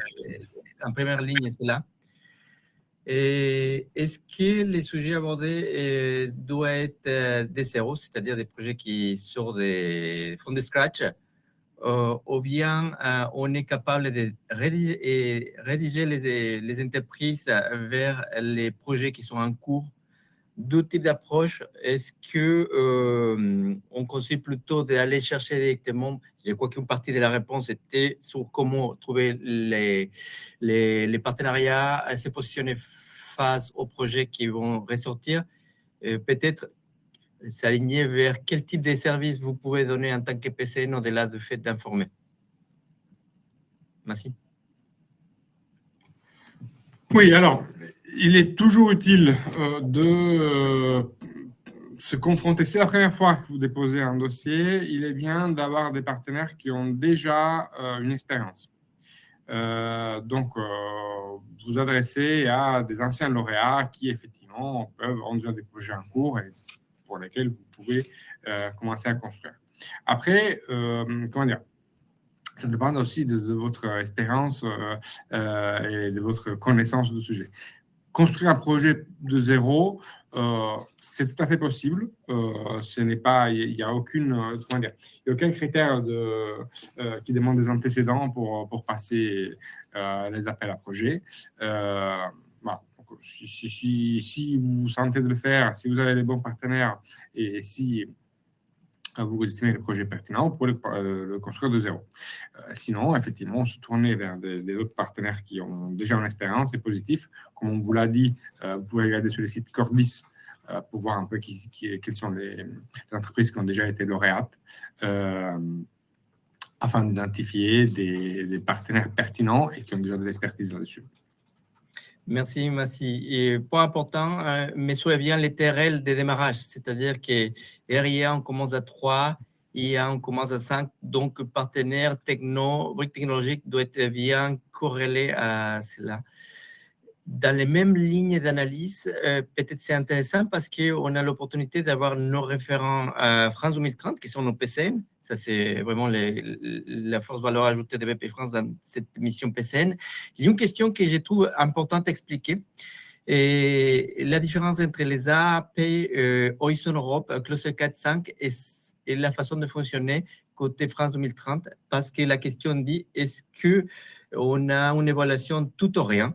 S7: en première ligne cela. Et est-ce que les sujets abordés doivent être des zéros, c'est-à-dire des projets qui sortent from the scratch, ou bien on est capable de rédiger les entreprises vers les projets qui sont en cours? Deux types d'approches. Est-ce que on conseille plutôt d'aller chercher directement? Je crois qu'une partie de la réponse était sur comment trouver les partenariats, se positionner face aux projets qui vont ressortir. Peut-être s'aligner vers quel type de service vous pouvez donner en tant que PCN au-delà du fait d'informer. Merci.
S1: Oui, alors, il est toujours utile de se confronter. C'est la première fois que vous déposez un dossier. Il est bien d'avoir des partenaires qui ont déjà une expérience. Donc, vous adressez à des anciens lauréats qui, effectivement, peuvent avoir déjà des projets en cours et pour lesquels vous pouvez commencer à construire. Après, comment dire, ça dépend aussi de votre expérience et de votre connaissance du sujet. Construire un projet de zéro, c'est tout à fait possible. Ce n'est pas, il n'y a aucune, comment dire, il y a aucun critère qui demande des antécédents pour passer les appels à projets. Voilà. Donc, si vous vous sentez de le faire, si vous avez les bons partenaires et si vous estimez le projet pertinent, vous pouvez le construire de zéro. Sinon, effectivement, se tourner vers des autres partenaires qui ont déjà une expérience est positif. Comme on vous l'a dit, vous pouvez regarder sur le site Cordis pour voir un peu quelles sont les entreprises qui ont déjà été lauréates afin d'identifier des partenaires pertinents et qui ont déjà de l'expertise là-dessus.
S7: Merci, merci. Et point important, mesurez bien les TRL de démarrage, c'est-à-dire que RIA, on commence à 3, IA, on commence à 5, donc partenaire brique technologique doit être bien corrélé à cela. Dans les mêmes lignes d'analyse, peut-être c'est intéressant parce qu'on a l'opportunité d'avoir nos référents France 2030 qui sont nos PCN. Ça, c'est vraiment la force valeur ajoutée de Bpifrance dans cette mission PCN. Il y a une question que je trouve importante à expliquer. Et la différence entre les AAP, Horizon Europe, Cluster 4-5 et la façon de fonctionner côté France 2030, parce que la question dit, est-ce qu'on a une évaluation tout ou rien,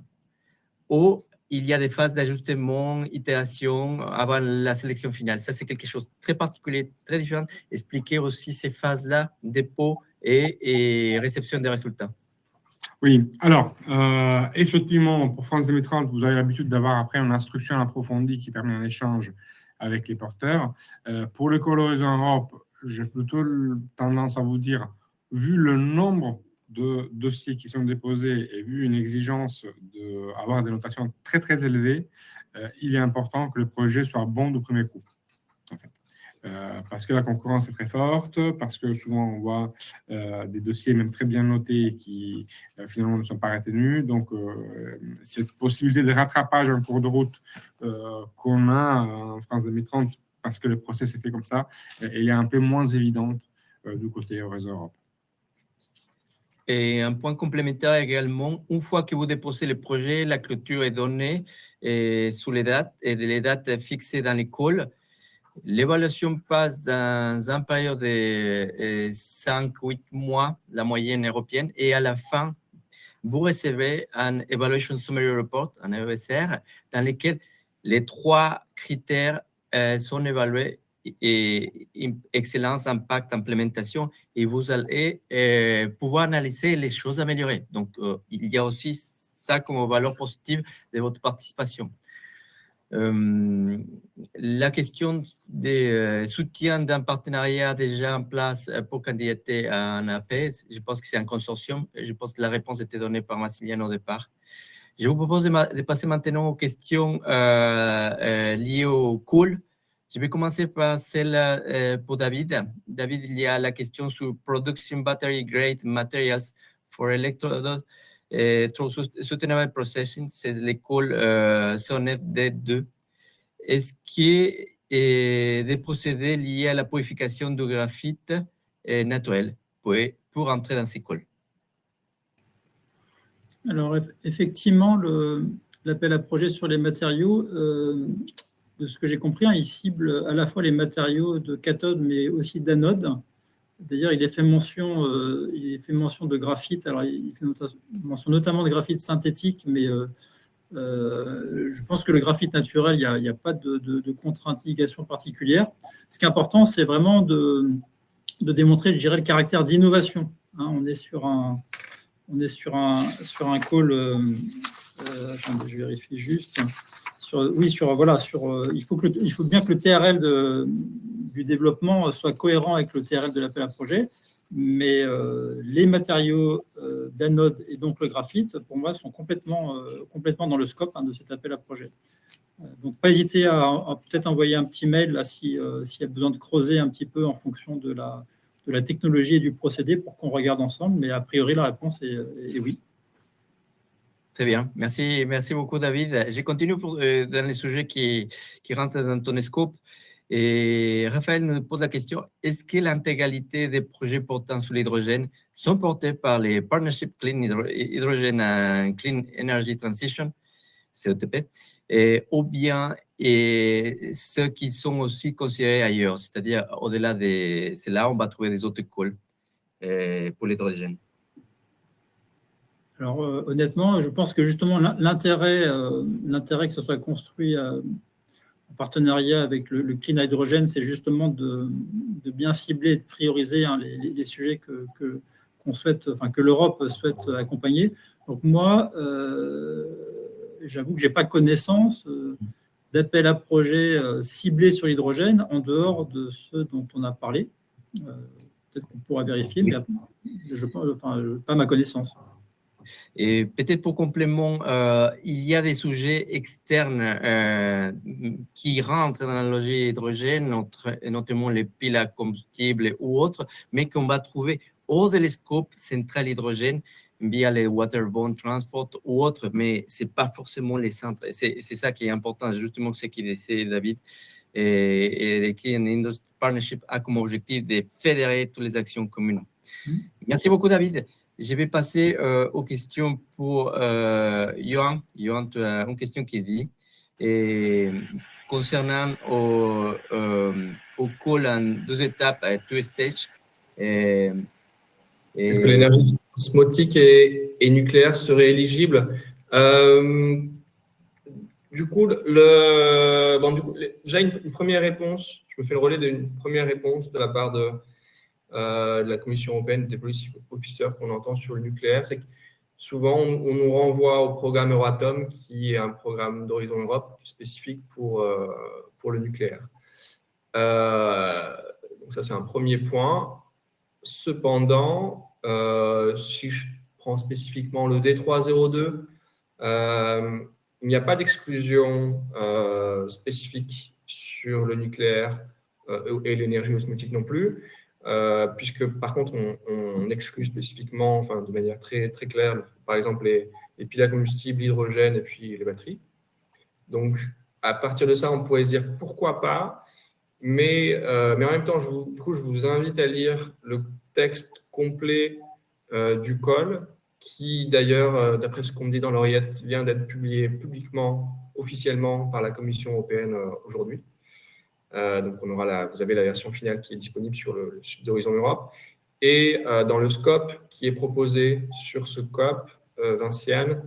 S7: ou il y a des phases d'ajustement, itération avant la sélection finale. Ça, c'est quelque chose de très particulier, très différent. Expliquer aussi ces phases-là, dépôt et réception des résultats.
S1: Oui, alors, effectivement, pour France 2030, vous avez l'habitude d'avoir après une instruction approfondie qui permet un échange avec les porteurs. Pour le Call Horizon Europe, j'ai plutôt tendance à vous dire, vu le nombre de dossiers qui sont déposés et vu une exigence d'avoir des notations très, très élevées, il est important que le projet soit bon du premier coup, en fait. Parce que la concurrence est très forte, parce que souvent on voit des dossiers même très bien notés qui finalement ne sont pas retenus. Donc, cette possibilité de rattrapage en cours de route qu'on a en France 2030, parce que le process est fait comme ça, elle est un peu moins évidente du côté Horizon Europe.
S7: Et un point complémentaire également, une fois que vous déposez le projet, la clôture est donnée sous les dates et les dates fixées dans les calls. L'évaluation passe dans un période de 5-8 mois, la moyenne européenne, et à la fin, vous recevez un Evaluation Summary Report, un ESR, dans lequel les 3 critères sont évalués, et excellence, impact, implémentation, et vous allez pouvoir analyser les choses améliorées. Donc, il y a aussi ça comme valeur positive de votre participation. La question des soutiens d'un partenariat déjà en place pour candidater à un AP, je pense que c'est un consortium. Je pense que la réponse était donnée par Massimiliano au départ. Je vous propose de passer maintenant aux questions liées au call. Je vais commencer par celle pour David. David, il y a la question sur Production Battery Grade Materials for Electrodes through Sustainable Processing, c'est l'école C9D2. Est-ce qu'il y a des procédés liés à la purification du graphite naturel pour entrer dans ces cols?
S2: Alors, effectivement, l'appel à projet sur les matériaux, de ce que j'ai compris, il cible à la fois les matériaux de cathode, mais aussi d'anode. D'ailleurs, il est fait mention de graphite. Alors, il fait mention notamment de graphite synthétique, mais je pense que le graphite naturel, il n'y a pas de contre-indication particulière. Ce qui est important, c'est vraiment de démontrer, je dirais, le caractère d'innovation. On est sur un call. Attendez, je vérifie juste. Il faut bien que le TRL du développement soit cohérent avec le TRL de l'appel à projet, mais les matériaux d'anode et donc le graphite, pour moi, sont complètement dans le scope de cet appel à projet. Donc, pas hésiter à peut-être envoyer un petit mail là, s'il y a besoin de creuser un petit peu en fonction de la technologie et du procédé pour qu'on regarde ensemble, mais a priori, la réponse est oui.
S7: Très bien, merci beaucoup David. Je continue dans les sujets qui rentrent dans ton scope. Et Raphaël nous pose la question, est-ce que l'intégralité des projets portant sur l'hydrogène sont portés par les Partnership Clean Hydrogen Clean Energy Transition, CETP, ou bien ceux qui sont aussi considérés ailleurs, c'est-à-dire au-delà de cela, on va trouver des autres écoles pour l'hydrogène?
S2: Alors, honnêtement, je pense que justement, l'intérêt que ce soit construit en partenariat avec le Clean Hydrogen, c'est justement de bien cibler et de prioriser les sujets qu'on souhaite, enfin, que l'Europe souhaite accompagner. Donc, moi, j'avoue que je n'ai pas connaissance d'appel à projet ciblés sur l'hydrogène en dehors de ceux dont on a parlé. Peut-être qu'on pourra vérifier, mais pas ma connaissance.
S7: Et peut-être pour complément, il y a des sujets externes qui rentrent dans la logique hydrogène, notamment les piles à combustible ou autres, mais qu'on va trouver hors de l'escope central hydrogène via les waterborne transport ou autres, mais ce n'est pas forcément les centres. C'est ça qui est important, justement ce qu'il essaie David. Et le Clean Industry Partnership a comme objectif de fédérer toutes les actions communes. Merci beaucoup David. Je vais passer aux questions pour Johan. Johan, tu as une question qui dit concernant au call en 2 étapes, 2 stages.
S3: Est-ce que l'énergie osmotique et nucléaire seraient éligibles? Du coup, déjà une première réponse, je me fais le relais d'une première réponse de la part de la Commission européenne des policy officers qu'on entend sur le nucléaire, c'est que souvent on nous renvoie au programme Euratom, qui est un programme d'Horizon Europe spécifique pour le nucléaire. Donc ça, c'est un premier point. Cependant, si je prends spécifiquement le D302, il n'y a pas d'exclusion spécifique sur le nucléaire et l'énergie osmotique non plus. Puisque par contre on exclut spécifiquement, enfin de manière très, très claire, par exemple les piles à combustible, l'hydrogène et puis les batteries. Donc à partir de ça, on pourrait se dire pourquoi pas, mais en même temps, je vous invite à lire le texte complet du call, qui d'ailleurs, d'après ce qu'on me dit dans l'oreillette, vient d'être publié publiquement, officiellement par la Commission européenne aujourd'hui. Donc, vous avez la version finale qui est disponible sur le site d'Horizon Europe. Et dans le scope qui est proposé sur ce COP, Vinciane,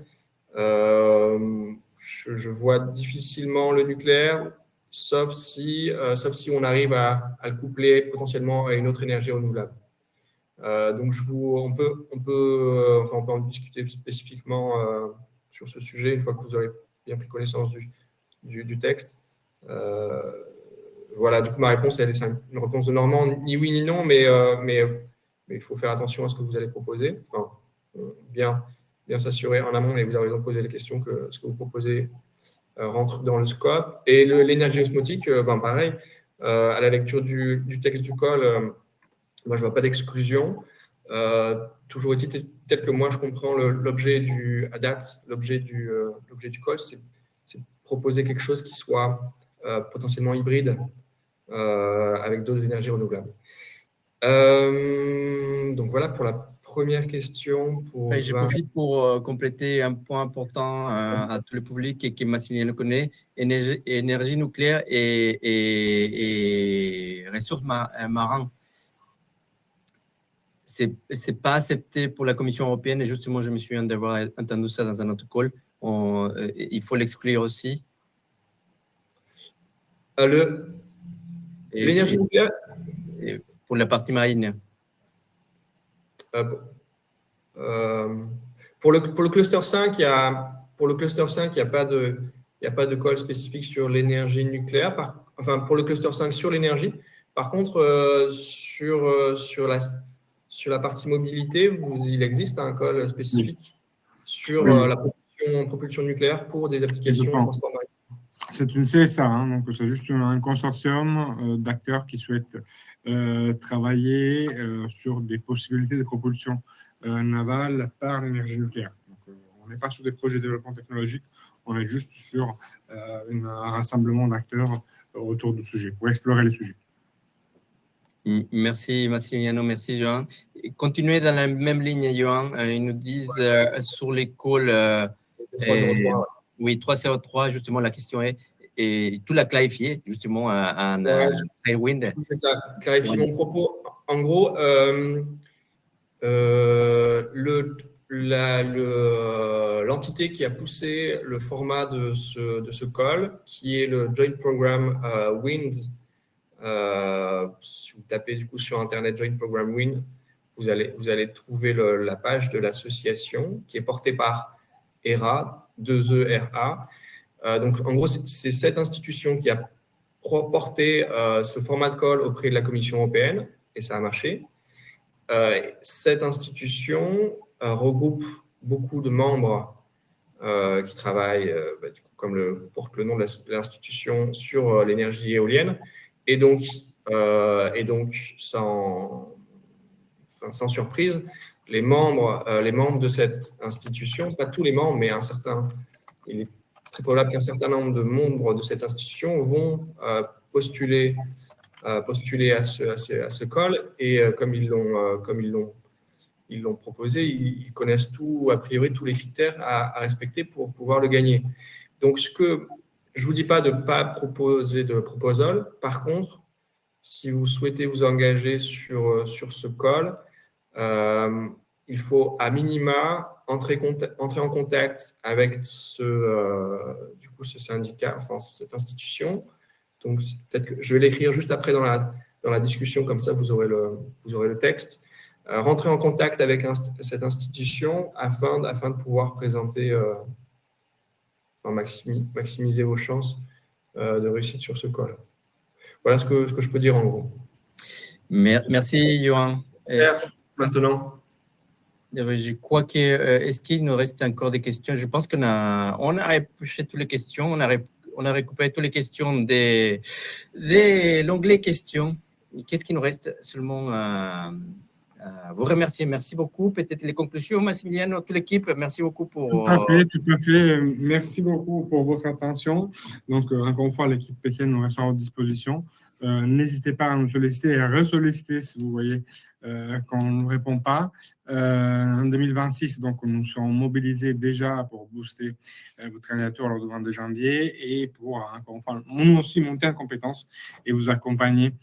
S3: je vois difficilement le nucléaire, sauf si on arrive à le coupler potentiellement à une autre énergie renouvelable. Donc, on peut en discuter spécifiquement sur ce sujet une fois que vous aurez bien pris connaissance du texte. Voilà, du coup, ma réponse, c'est une réponse de Normand, ni oui ni non, mais il faut faire attention à ce que vous allez proposer. Enfin, bien s'assurer en amont, mais vous avez raison de poser les questions que ce que vous proposez rentre dans le scope. Et l'énergie osmotique, pareil, à la lecture du texte du call, moi, je ne vois pas d'exclusion. Toujours est-il, tel que moi, je comprends l'objet du call, c'est de proposer quelque chose qui soit potentiellement hybride avec d'autres énergies renouvelables. Donc voilà pour la première question pour.
S7: Je profite pour compléter un point important à tout le public et que Massimiliano connaît, énergie nucléaire et ressources marines. C'est pas accepté pour la Commission européenne et justement, je me souviens d'avoir entendu ça dans un autre call. Il faut l'exclure aussi.
S3: L'énergie nucléaire
S7: pour la partie marine.
S3: Pour le cluster 5, il n'y a pas de call spécifique sur l'énergie nucléaire. Pour le cluster 5 sur l'énergie. Par contre, sur la partie mobilité, il existe un call spécifique sur la propulsion nucléaire pour des applications de transport maritime.
S1: C'est une CSA, donc c'est juste un consortium d'acteurs qui souhaitent travailler sur des possibilités de propulsion navale par l'énergie nucléaire. Donc, on n'est pas sur des projets de développement technologique, on est juste sur un rassemblement d'acteurs autour du sujet, pour explorer les sujets.
S7: Merci Massimiliano, merci Johan. Continuez dans la même ligne, Johan. Ils nous disent sur les calls.
S3: 303.
S7: Oui, 303, justement, la question est, et tout l'a clarifié, justement, en Wind.
S3: Clarifier mon propos. En gros, l'entité qui a poussé le format de ce call, qui est le Joint Program Wind, si vous tapez du coup sur Internet Joint Program Wind, vous allez trouver la page de l'association qui est portée par ERA, 2ERA. Donc, en gros, c'est cette institution qui a porté ce format de call auprès de la Commission européenne, et ça a marché. Cette institution regroupe beaucoup de membres qui travaillent, du coup, comme porte le nom de l'institution, sur l'énergie éolienne. Et donc sans surprise, les membres de cette institution, pas tous les membres, mais il est très probable qu'un certain nombre de membres de cette institution vont postuler à ce call, et comme ils l'ont proposé, ils connaissent a priori tous les critères à respecter pour pouvoir le gagner. Donc, je ne vous dis pas de ne pas proposer de proposal. Par contre, si vous souhaitez vous engager sur ce call, il faut à minima entrer en contact avec ce syndicat, enfin cette institution. Donc, peut-être que je vais l'écrire juste après dans la discussion, comme ça vous aurez le texte. Rentrer en contact avec cette institution afin de pouvoir présenter, maximiser vos chances de réussite sur ce call. Voilà ce que je peux dire en gros.
S7: Merci, Johan.
S3: Maintenant.
S7: Je crois est-ce qu'il nous reste encore des questions? Je pense qu'on a épluché toutes les questions, on a récupéré toutes les questions de l'onglet questions. Qu'est-ce qui nous reste seulement vous remercier? Merci beaucoup. Peut-être les conclusions, Massimiliano, toute l'équipe, merci beaucoup pour…
S1: Tout à fait. Merci beaucoup pour votre attention. Donc, encore une fois, l'équipe PCN nous reste à votre disposition. N'hésitez pas à nous solliciter et à ressolliciter si vous voyez qu'on ne répond pas. En 2026, donc, nous sommes mobilisés déjà pour booster votre candidature lors du 22 janvier et pour, encore une fois, nous aussi monter en compétences et vous accompagner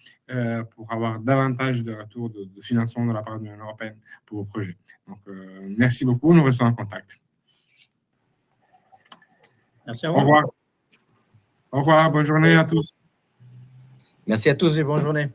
S1: pour avoir davantage de retours de financement de la part de l'Union européenne pour vos projets. Donc, merci beaucoup. Nous restons en contact.
S2: Merci à vous.
S1: Au revoir. Au revoir. Bonne journée à tous.
S7: Merci à tous et bonne journée.